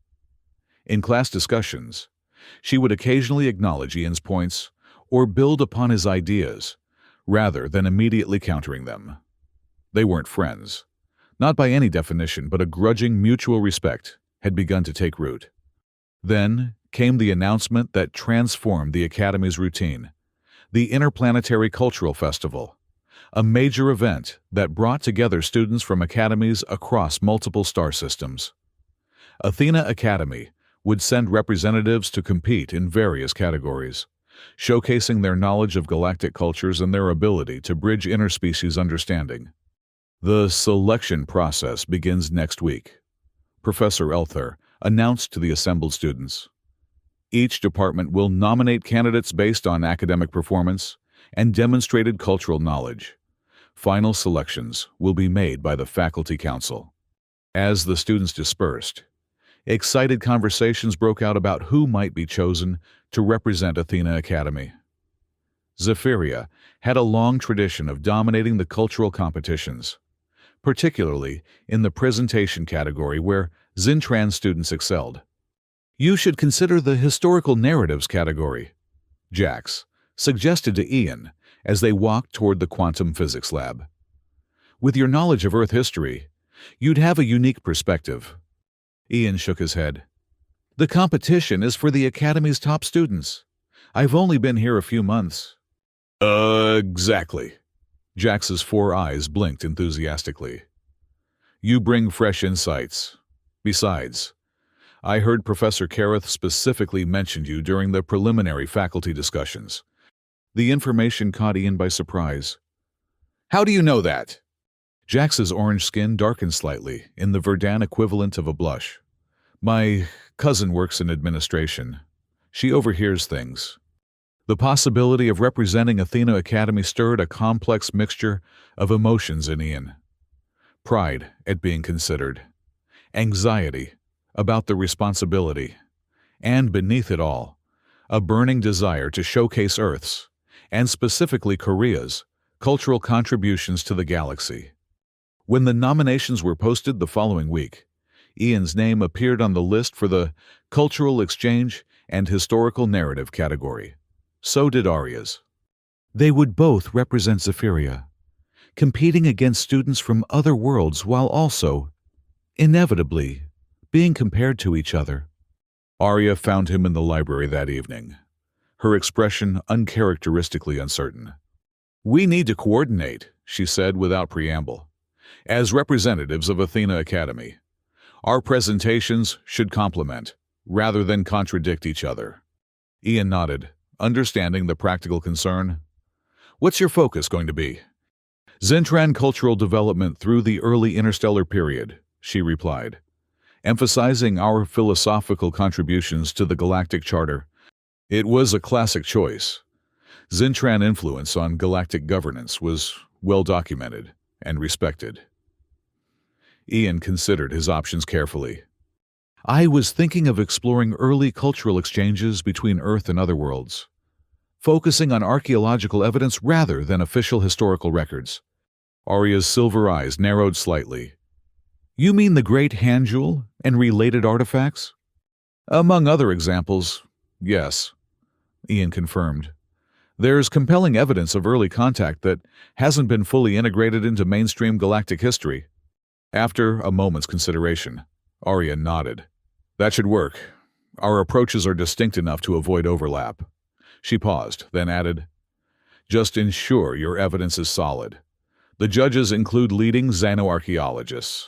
In class discussions, she would occasionally acknowledge Ian's points or build upon his ideas, rather than immediately countering them. They weren't friends. Not by any definition, but a grudging mutual respect had begun to take root. Then came the announcement that transformed the Academy's routine: the Interplanetary Cultural Festival, a major event that brought together students from academies across multiple star systems. Athena Academy would send representatives to compete in various categories, showcasing their knowledge of galactic cultures and their ability to bridge interspecies understanding. The selection process begins next week, Professor Elther announced to the assembled students. Each department will nominate candidates based on academic performance and demonstrated cultural knowledge. Final selections will be made by the Faculty Council. As the students dispersed, excited conversations broke out about who might be chosen to represent Athena Academy. Zephyria had a long tradition of dominating the cultural competitions, particularly in the presentation category where Xintran students excelled. You should consider the historical narratives category, Jax suggested to Ian as they walked toward the quantum physics lab. With your knowledge of Earth history, you'd have a unique perspective. Ian shook his head. The competition is for the Academy's top students. I've only been here a few months. Exactly. Jax's 4 eyes blinked enthusiastically. You bring fresh insights. Besides, I heard Professor Kareth specifically mentioned you during the preliminary faculty discussions. The information caught Ian by surprise. How do you know that? Jax's orange skin darkened slightly in the Verdan equivalent of a blush. My cousin works in administration. She overhears things. The possibility of representing Athena Academy stirred a complex mixture of emotions in Ian. Pride at being considered, anxiety about the responsibility, and beneath it all, a burning desire to showcase Earth's, and specifically Korea's, cultural contributions to the galaxy. When the nominations were posted the following week, Ian's name appeared on the list for the Cultural Exchange and Historical Narrative category. So did Arya's. They would both represent Zephyria, competing against students from other worlds while also, inevitably, being compared to each other. Arya found him in the library that evening, her expression uncharacteristically uncertain. We need to coordinate, she said without preamble. As representatives of Athena Academy, our presentations should complement, rather than contradict each other. Ian nodded, understanding the practical concern. What's your focus going to be? Xintran cultural development through the early interstellar period, she replied, emphasizing our philosophical contributions to the Galactic Charter. It was a classic choice. Xintran influence on galactic governance was well documented and respected. Ian considered his options carefully. I was thinking of exploring early cultural exchanges between Earth and other worlds, focusing on archaeological evidence rather than official historical records. Arya's silver eyes narrowed slightly. You mean the Great Hand Jewel and related artifacts? Among other examples, yes, Ian confirmed. There's compelling evidence of early contact that hasn't been fully integrated into mainstream galactic history. After a moment's consideration, Arya nodded. That should work. Our approaches are distinct enough to avoid overlap. She paused, then added, just ensure your evidence is solid. The judges include leading xenoarchaeologists.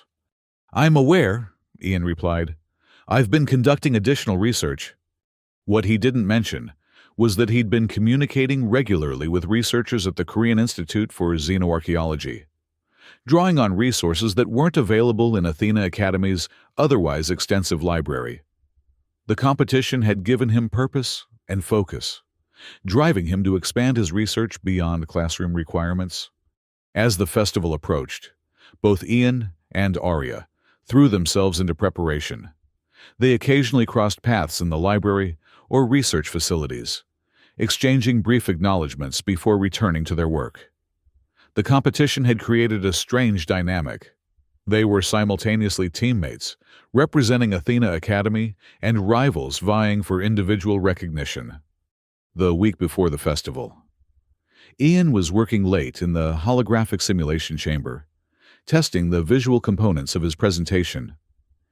I'm aware, Ian replied. I've been conducting additional research. What he didn't mention was that he'd been communicating regularly with researchers at the Korean Institute for Xenoarchaeology, drawing on resources that weren't available in Athena Academy's otherwise extensive library. The competition had given him purpose and focus, driving him to expand his research beyond classroom requirements. As the festival approached, both Ian and Arya threw themselves into preparation. They occasionally crossed paths in the library or research facilities, exchanging brief acknowledgments before returning to their work. The competition had created a strange dynamic. They were simultaneously teammates, representing Athena Academy, and rivals vying for individual recognition. The week before the festival, Ian was working late in the holographic simulation chamber, testing the visual components of his presentation.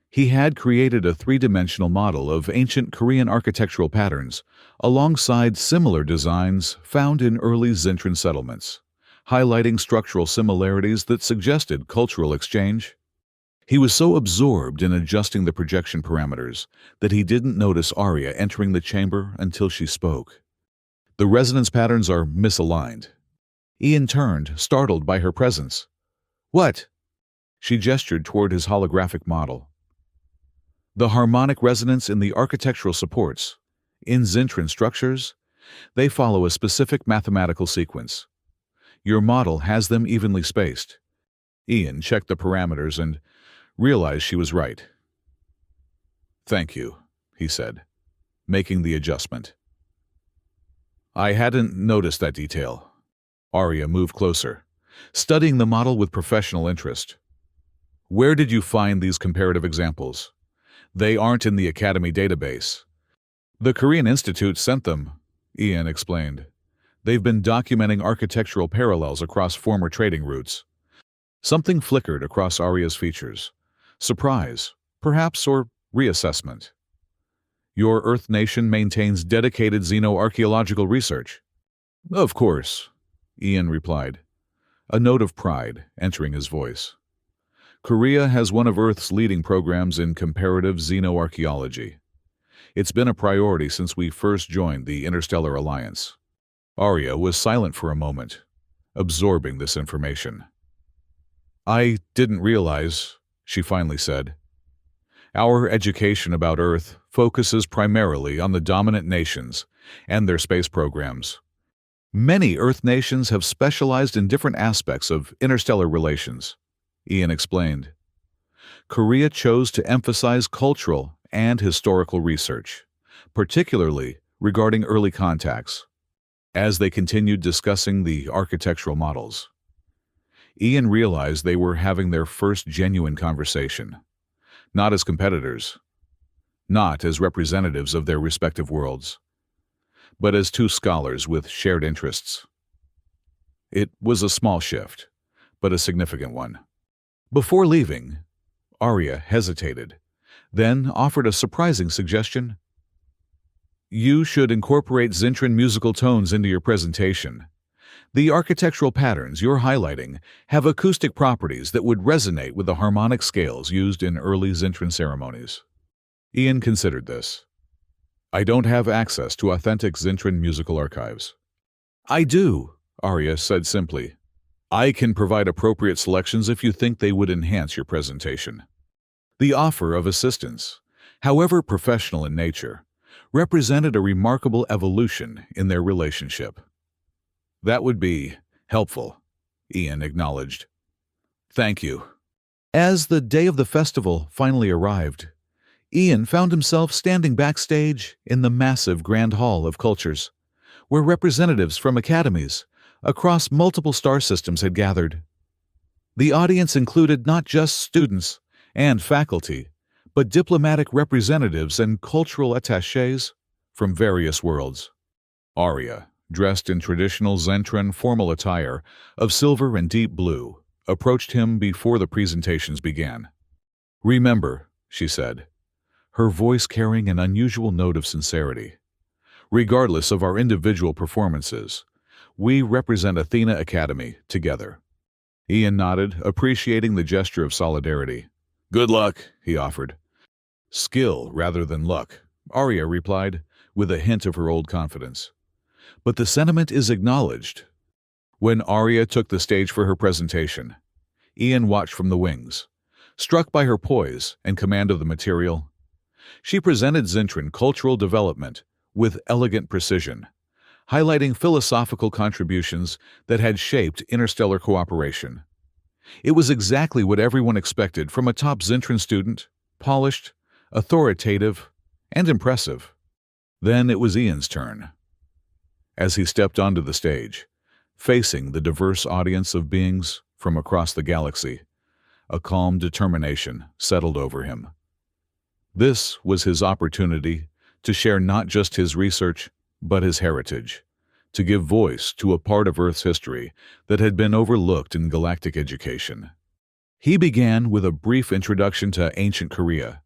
He had created a three-dimensional model of ancient Korean architectural patterns alongside similar designs found in early Xintran settlements, highlighting structural similarities that suggested cultural exchange. He was so absorbed in adjusting the projection parameters that he didn't notice Arya entering the chamber until she spoke. The resonance patterns are misaligned. Ian turned, startled by her presence. What? She gestured toward his holographic model. The harmonic resonance in the architectural supports. In Xintran structures, they follow a specific mathematical sequence. Your model has them evenly spaced. Ian checked the parameters and realized she was right. Thank you, he said, making the adjustment. I hadn't noticed that detail. Arya moved closer, studying the model with professional interest. Where did you find these comparative examples? They aren't in the Academy database. The Korean Institute sent them, Ian explained. They've been documenting architectural parallels across former trading routes. Something flickered across Arya's features. Surprise, perhaps, or reassessment. Your Earth nation maintains dedicated xenoarchaeological research. Of course, Ian replied, a note of pride entering his voice. Korea has one of Earth's leading programs in comparative xenoarchaeology. It's been a priority since we first joined the Interstellar Alliance. Arya was silent for a moment, absorbing this information. I didn't realize, she finally said. Our education about Earth focuses primarily on the dominant nations and their space programs. Many Earth nations have specialized in different aspects of interstellar relations, Ian explained. Korea chose to emphasize cultural and historical research, particularly regarding early contacts. As they continued discussing the architectural models, Ian realized they were having their first genuine conversation, not as competitors, not as representatives of their respective worlds, but as two scholars with shared interests. It was a small shift, but a significant one. Before leaving, Arya hesitated, then offered a surprising suggestion. You should incorporate Xintran musical tones into your presentation. The architectural patterns you're highlighting have acoustic properties that would resonate with the harmonic scales used in early Xintran ceremonies. Ian considered this. I don't have access to authentic Xintran musical archives. I do, Arya said simply. I can provide appropriate selections if you think they would enhance your presentation. The offer of assistance, however professional in nature, represented a remarkable evolution in their relationship. That would be helpful, Ian acknowledged. Thank you. As the day of the festival finally arrived, Ian found himself standing backstage in the massive Grand Hall of Cultures, where representatives from academies across multiple star systems had gathered. The audience included not just students and faculty, but diplomatic representatives and cultural attachés from various worlds. Arya, dressed in traditional Xintran formal attire of silver and deep blue, approached him before the presentations began. Remember, she said, her voice carrying an unusual note of sincerity. Regardless of our individual performances, we represent Athena Academy together. Ian nodded, appreciating the gesture of solidarity. Good luck, he offered. Skill rather than luck, Arya replied, with a hint of her old confidence. But the sentiment is acknowledged. When Arya took the stage for her presentation, Ian watched from the wings, struck by her poise and command of the material. She presented Xintran cultural development with elegant precision, highlighting philosophical contributions that had shaped interstellar cooperation. It was exactly what everyone expected from a top Xintran student, polished, authoritative, and impressive. Then it was Ian's turn. As he stepped onto the stage, facing the diverse audience of beings from across the galaxy, a calm determination settled over him. This was his opportunity to share not just his research, but his heritage, to give voice to a part of Earth's history that had been overlooked in galactic education. He began with a brief introduction to ancient Korea,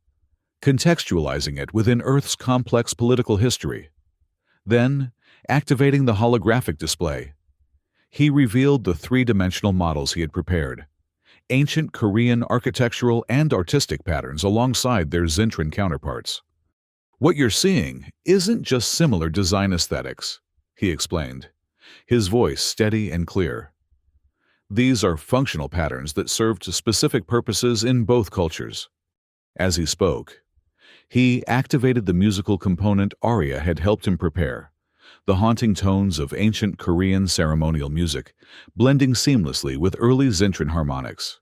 contextualizing it within Earth's complex political history. Then, activating the holographic display, he revealed the three-dimensional models he had prepared, ancient Korean architectural and artistic patterns alongside their Zintron counterparts. "What you're seeing isn't just similar design aesthetics," he explained, his voice steady and clear. "These are functional patterns that served specific purposes in both cultures." As he spoke, he activated the musical component Arya had helped him prepare, the haunting tones of ancient Korean ceremonial music, blending seamlessly with early Zintron harmonics.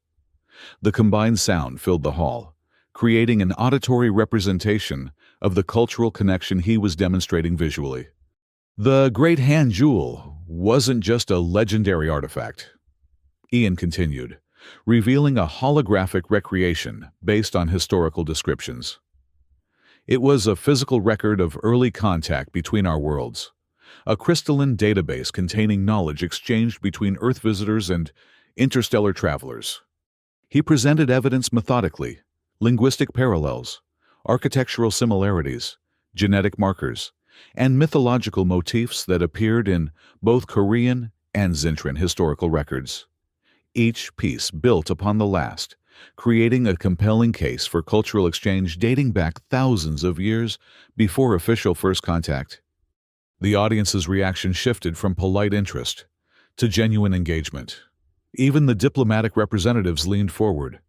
The combined sound filled the hall, creating an auditory representation of the cultural connection he was demonstrating visually. The Great Hand Jewel wasn't just a legendary artifact, Ian continued, revealing a holographic recreation based on historical descriptions. It was a physical record of early contact between our worlds, a crystalline database containing knowledge exchanged between Earth visitors and interstellar travelers. He presented evidence methodically, linguistic parallels, architectural similarities, genetic markers, and mythological motifs that appeared in both Korean and Zintron historical records. Each piece built upon the last, creating a compelling case for cultural exchange dating back thousands of years before official first contact. The audience's reaction shifted from polite interest to genuine engagement. Even the diplomatic representatives leaned forward,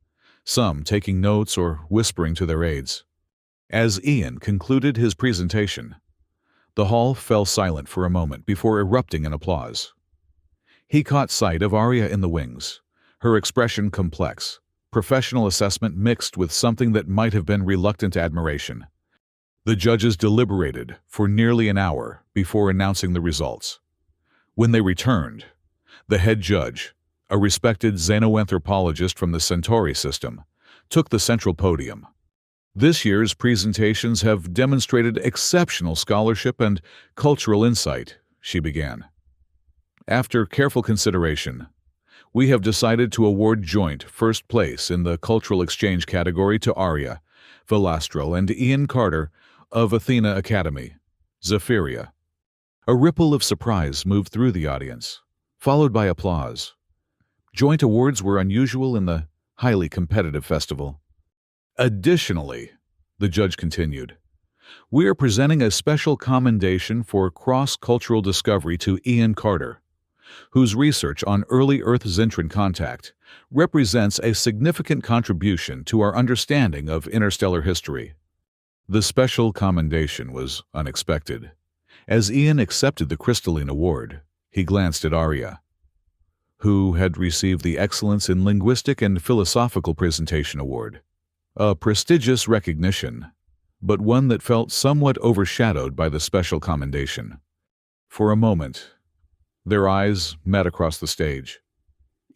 some taking notes or whispering to their aides. As Ian concluded his presentation, the hall fell silent for a moment before erupting in applause. He caught sight of Arya in the wings, her expression complex, professional assessment mixed with something that might have been reluctant admiration. The judges deliberated for nearly an hour before announcing the results. When they returned, the head judge, a respected xenoanthropologist from the Centauri system, took the central podium. "This year's presentations have demonstrated exceptional scholarship and cultural insight," she began. "After careful consideration, we have decided to award joint first place in the cultural exchange category to Arya Velastro and Ian Carter of Athena Academy, Zephyria." A ripple of surprise moved through the audience, followed by applause. Joint awards were unusual in the highly competitive festival. "Additionally," the judge continued, "we are presenting a special commendation for cross-cultural discovery to Ian Carter, whose research on early Earth-Zintron contact represents a significant contribution to our understanding of interstellar history." The special commendation was unexpected. As Ian accepted the Crystalline Award, he glanced at Arya, who had received the Excellence in Linguistic and Philosophical Presentation Award. A prestigious recognition, but one that felt somewhat overshadowed by the special commendation. For a moment, their eyes met across the stage.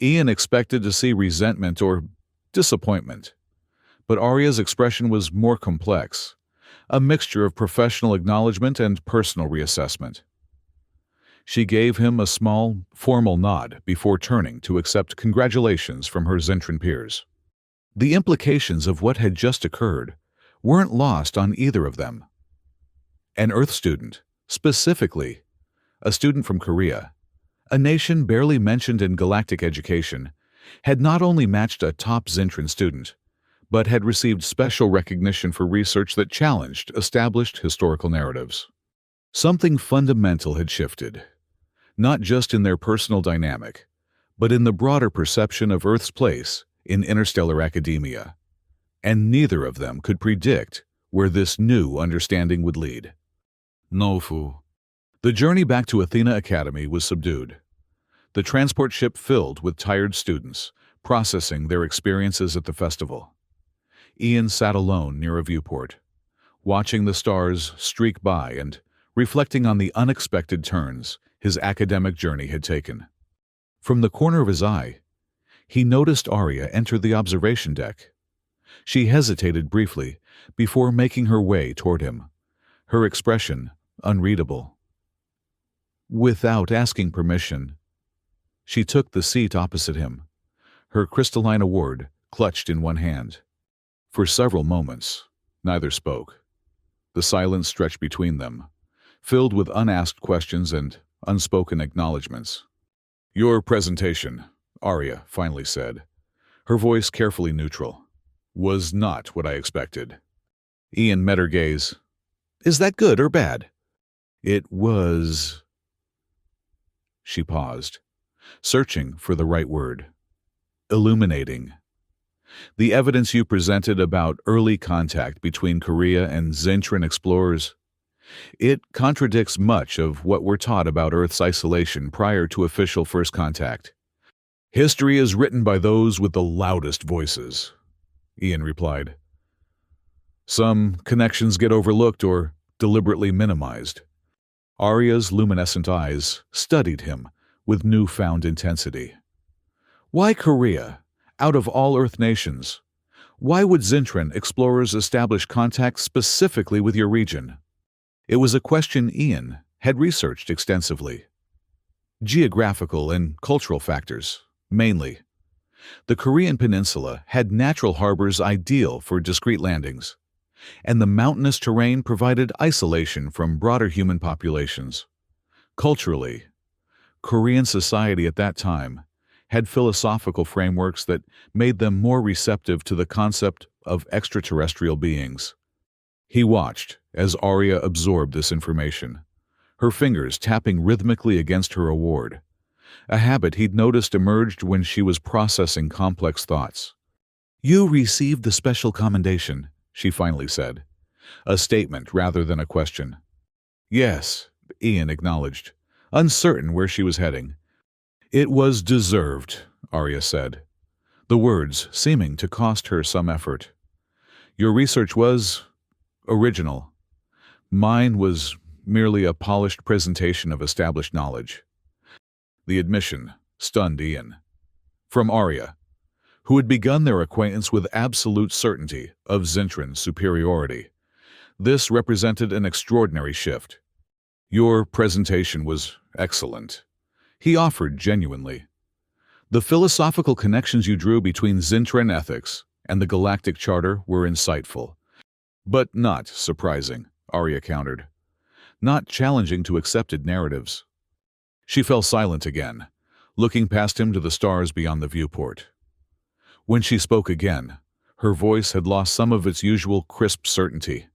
Ian expected to see resentment or disappointment, but Arya's expression was more complex, a mixture of professional acknowledgement and personal reassessment. She gave him a small, formal nod before turning to accept congratulations from her Zintron peers. The implications of what had just occurred weren't lost on either of them. An Earth student, specifically a student from Korea, a nation barely mentioned in galactic education, had not only matched a top Zintron student, but had received special recognition for research that challenged established historical narratives. Something fundamental had shifted, not just in their personal dynamic, but in the broader perception of Earth's place in interstellar academia, and neither of them could predict where this new understanding would lead. Nofu. The journey back to Athena Academy was subdued. The transport ship filled with tired students, processing their experiences at the festival. Ian sat alone near a viewport, watching the stars streak by and reflecting on the unexpected turns his academic journey had taken. From the corner of his eye, he noticed Arya enter the observation deck. She hesitated briefly before making her way toward him, her expression unreadable. without asking permission. She took the seat opposite him, her crystalline award clutched in one hand. For several moments, neither spoke. The silence stretched between them, filled with unasked questions and unspoken acknowledgments. "Your presentation," Arya finally said, her voice carefully neutral, "was not what I expected." Ian met her gaze. "Is that good or bad?" "It was—" She paused, searching for the right word. "Illuminating. The evidence you presented about early contact between Korea and Zentran explorers, it contradicts much of what we're taught about Earth's isolation prior to official first contact." "History is written by those with the loudest voices," Ian replied. "Some connections get overlooked or deliberately minimized." Arya's luminescent eyes studied him with newfound intensity. "Why Korea? Out of all Earth nations, why would Zentran explorers establish contact specifically with your region?" It was a question Ian had researched extensively. Geographical and cultural factors, mainly. The Korean peninsula had natural harbors ideal for discreet landings, and the mountainous terrain provided isolation from broader human populations. Culturally, Korean society at that time had philosophical frameworks that made them more receptive to the concept of extraterrestrial beings. He watched as Arya absorbed this information, her fingers tapping rhythmically against her award, a habit he'd noticed emerged when she was processing complex thoughts. "You received the special commendation," she finally said, a statement rather than a question. "Yes," Ian acknowledged, uncertain where she was heading. "It was deserved," Arya said, the words seeming to cost her some effort. "Your research was original. Mine was merely a polished presentation of established knowledge." The admission stunned Ian. From Arya, who had begun their acquaintance with absolute certainty of Zentran's superiority. This represented an extraordinary shift. "Your presentation was excellent," he offered genuinely. "The philosophical connections you drew between Zentran ethics and the Galactic Charter were insightful. But not surprising," Arya countered. "Not challenging to accepted narratives." She fell silent again, looking past him to the stars beyond the viewport. When she spoke again, her voice had lost some of its usual crisp certainty.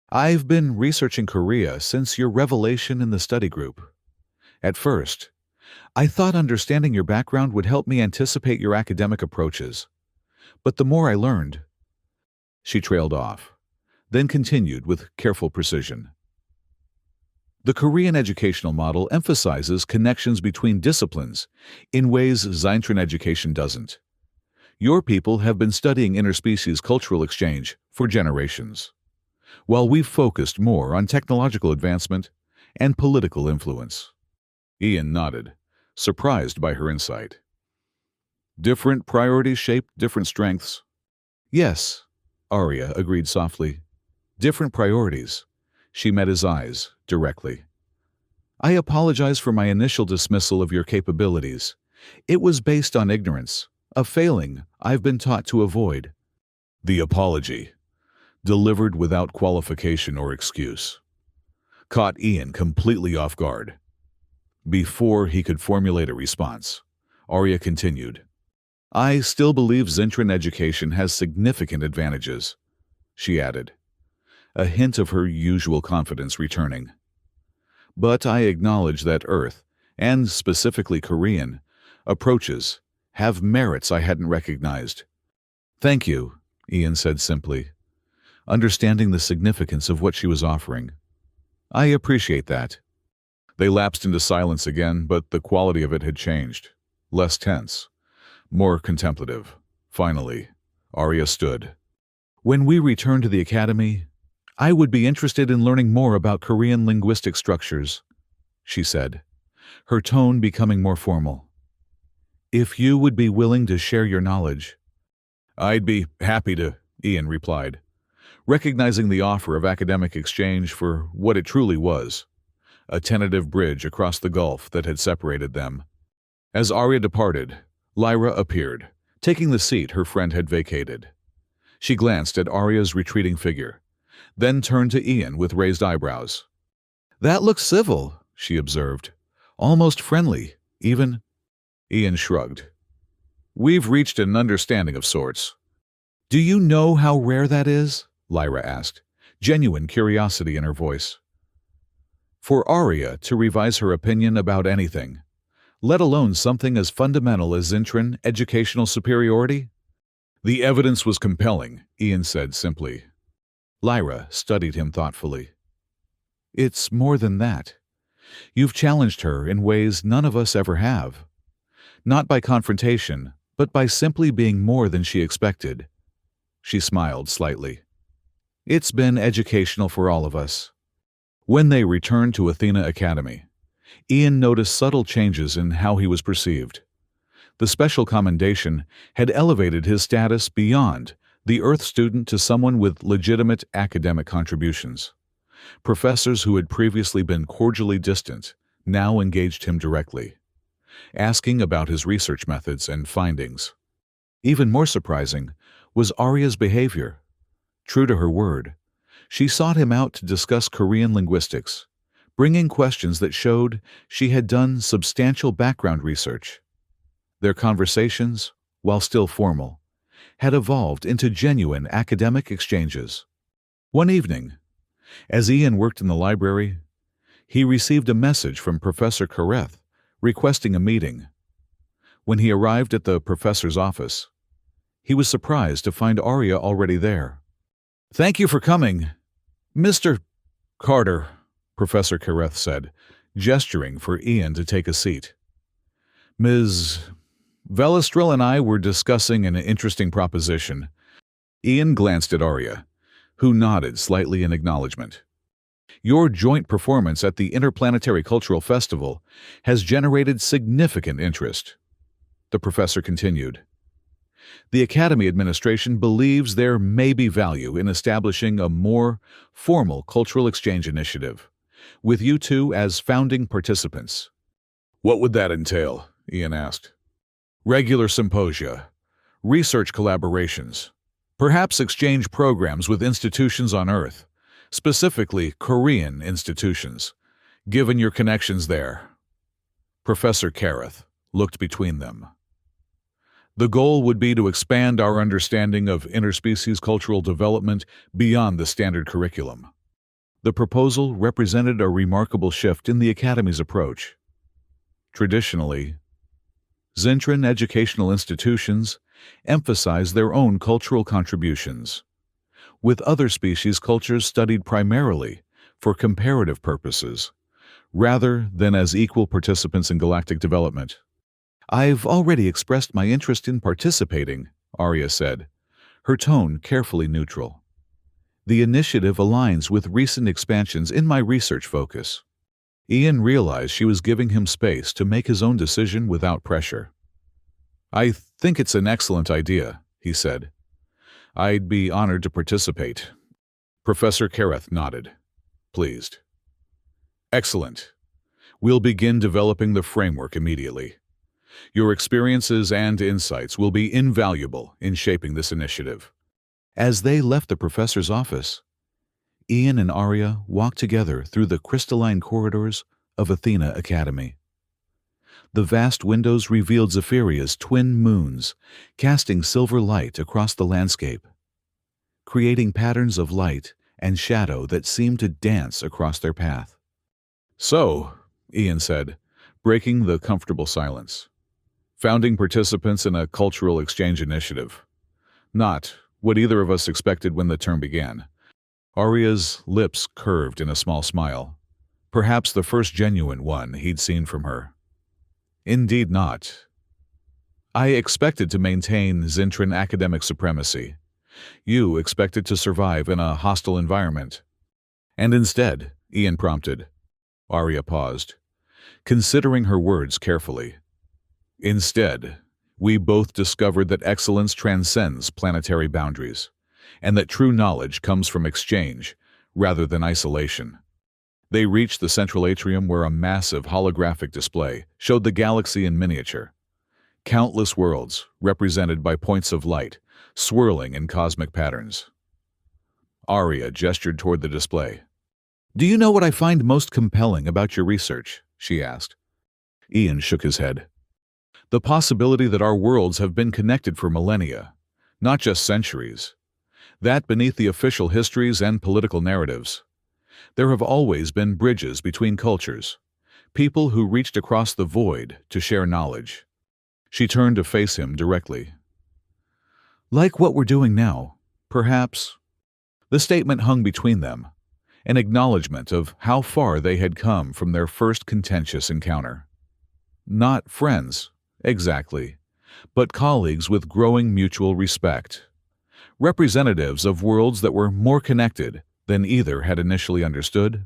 "I've been researching Korea since your revelation in the study group. At first, I thought understanding your background would help me anticipate your academic approaches. But the more I learned—" She trailed off, then continued with careful precision. "The Korean educational model emphasizes connections between disciplines in ways Zentran education doesn't. Your people have been studying interspecies cultural exchange for generations, while we've focused more on technological advancement and political influence." Ian nodded, surprised by her insight. "Different priorities shape different strengths." "Yes," Arya agreed softly. "Different priorities." She met his eyes directly. "I apologize for my initial dismissal of your capabilities. It was based on ignorance, a failing I've been taught to avoid." The apology, delivered without qualification or excuse, caught Ian completely off guard. Before he could formulate a response, Arya continued, "I still believe Zentran education has significant advantages," she added, a hint of her usual confidence returning. "But I acknowledge that Earth, and specifically Korean, approaches have merits I hadn't recognized." "Thank you," Ian said simply, understanding the significance of what she was offering. "I appreciate that." They lapsed into silence again, but the quality of it had changed. Less tense, more contemplative. Finally, Arya stood. "When we return to the academy, I would be interested in learning more about Korean linguistic structures," she said, her tone becoming more formal. "If you would be willing to share your knowledge." "I'd be happy to," Ian replied, recognizing the offer of academic exchange for what it truly was, a tentative bridge across the gulf that had separated them. As Arya departed, Lyra appeared, taking the seat her friend had vacated. She glanced at Arya's retreating figure, then turned to Ian with raised eyebrows. "That looks civil," she observed. "Almost friendly, even." Ian shrugged. "We've reached an understanding of sorts." "Do you know how rare that is?" Lyra asked, genuine curiosity in her voice. For Arya to revise her opinion about anything, let alone something as fundamental as Zintran educational superiority? The evidence was compelling, Ian said simply. Lyra studied him thoughtfully. "It's more than that. You've challenged her in ways none of us ever have. Not by confrontation, but by simply being more than she expected." She smiled slightly. "It's been educational for all of us." When they returned to Athena Academy, Ian noticed subtle changes in how he was perceived. The special commendation had elevated his status beyond the Earth student to someone with legitimate academic contributions. Professors who had previously been cordially distant now engaged him directly, asking about his research methods and findings. Even more surprising was Arya's behavior. True to her word, she sought him out to discuss Korean linguistics, bringing questions that showed she had done substantial background research. Their conversations, while still formal, had evolved into genuine academic exchanges. One evening, as Ian worked in the library, he received a message from Professor Kareth requesting a meeting. When he arrived at the professor's office, he was surprised to find Arya already there. "Thank you for coming, Mr. Carter," Professor Kareth said, gesturing for Ian to take a seat. "Ms. Velastrell and I were discussing an interesting proposition." Ian glanced at Arya, who nodded slightly in acknowledgement. "Your joint performance at the Interplanetary Cultural Festival has generated significant interest." The professor continued. "The Academy administration believes there may be value in establishing a more formal cultural exchange initiative, with you two as founding participants." "What would that entail?" Ian asked. "Regular symposia, research collaborations, perhaps exchange programs with institutions on Earth, specifically Korean institutions, given your connections there." Professor Kareth looked between them. "The goal would be to expand our understanding of interspecies cultural development beyond the standard curriculum." The proposal represented a remarkable shift in the Academy's approach. Traditionally, Zintran educational institutions emphasize their own cultural contributions, with other species cultures studied primarily for comparative purposes, rather than as equal participants in galactic development. "I've already expressed my interest in participating," Arya said, her tone carefully neutral. "The initiative aligns with recent expansions in my research focus." Ian realized she was giving him space to make his own decision without pressure. "I think it's an excellent idea," he said. "I'd be honored to participate." Professor Kareth nodded, pleased. "Excellent. We'll begin developing the framework immediately. Your experiences and insights will be invaluable in shaping this initiative." As they left the professor's office, Ian and Arya walked together through the crystalline corridors of Athena Academy. The vast windows revealed Zephyria's twin moons, casting silver light across the landscape, creating patterns of light and shadow that seemed to dance across their path. "So," Ian said, breaking the comfortable silence, "founding participants in a cultural exchange initiative. Not what either of us expected when the term began." Arya's lips curved in a small smile, perhaps the first genuine one he'd seen from her. "Indeed not. I expected to maintain Zintran academic supremacy. You expected to survive in a hostile environment." "And instead," Ian prompted. Arya paused, considering her words carefully. "Instead, we both discovered that excellence transcends planetary boundaries, and that true knowledge comes from exchange rather than isolation." They reached the central atrium where a massive holographic display showed the galaxy in miniature. Countless worlds, represented by points of light, swirling in cosmic patterns. Arya gestured toward the display. "Do you know what I find most compelling about your research?" she asked. Ian shook his head. "The possibility that our worlds have been connected for millennia, not just centuries. That beneath the official histories and political narratives, there have always been bridges between cultures, people who reached across the void to share knowledge." She turned to face him directly. "Like what we're doing now, perhaps?" The statement hung between them, an acknowledgement of how far they had come from their first contentious encounter. Not friends, exactly, but colleagues with growing mutual respect. Representatives of worlds that were more connected than either had initially understood.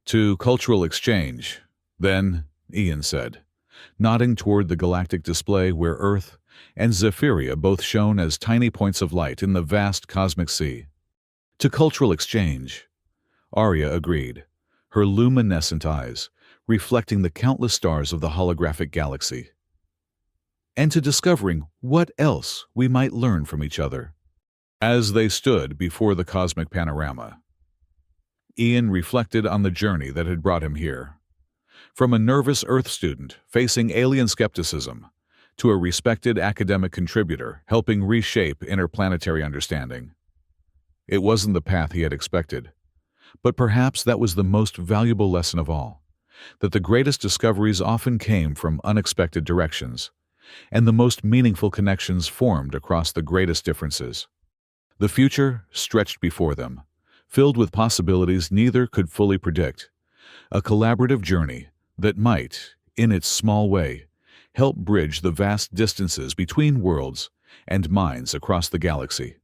"To cultural exchange, then," Ian said, nodding toward the galactic display where Earth and Zephyria both shone as tiny points of light in the vast cosmic sea. "To cultural exchange," Arya agreed, her luminescent eyes reflecting the countless stars of the holographic galaxy. "And to discovering what else we might learn from each other." As they stood before the cosmic panorama, Ian reflected on the journey that had brought him here. From a nervous Earth student facing alien skepticism to a respected academic contributor helping reshape interplanetary understanding. It wasn't the path he had expected, but perhaps that was the most valuable lesson of all, that the greatest discoveries often came from unexpected directions, and the most meaningful connections formed across the greatest differences. The future stretched before them, filled with possibilities neither could fully predict, a collaborative journey that might, in its small way, help bridge the vast distances between worlds and minds across the galaxy.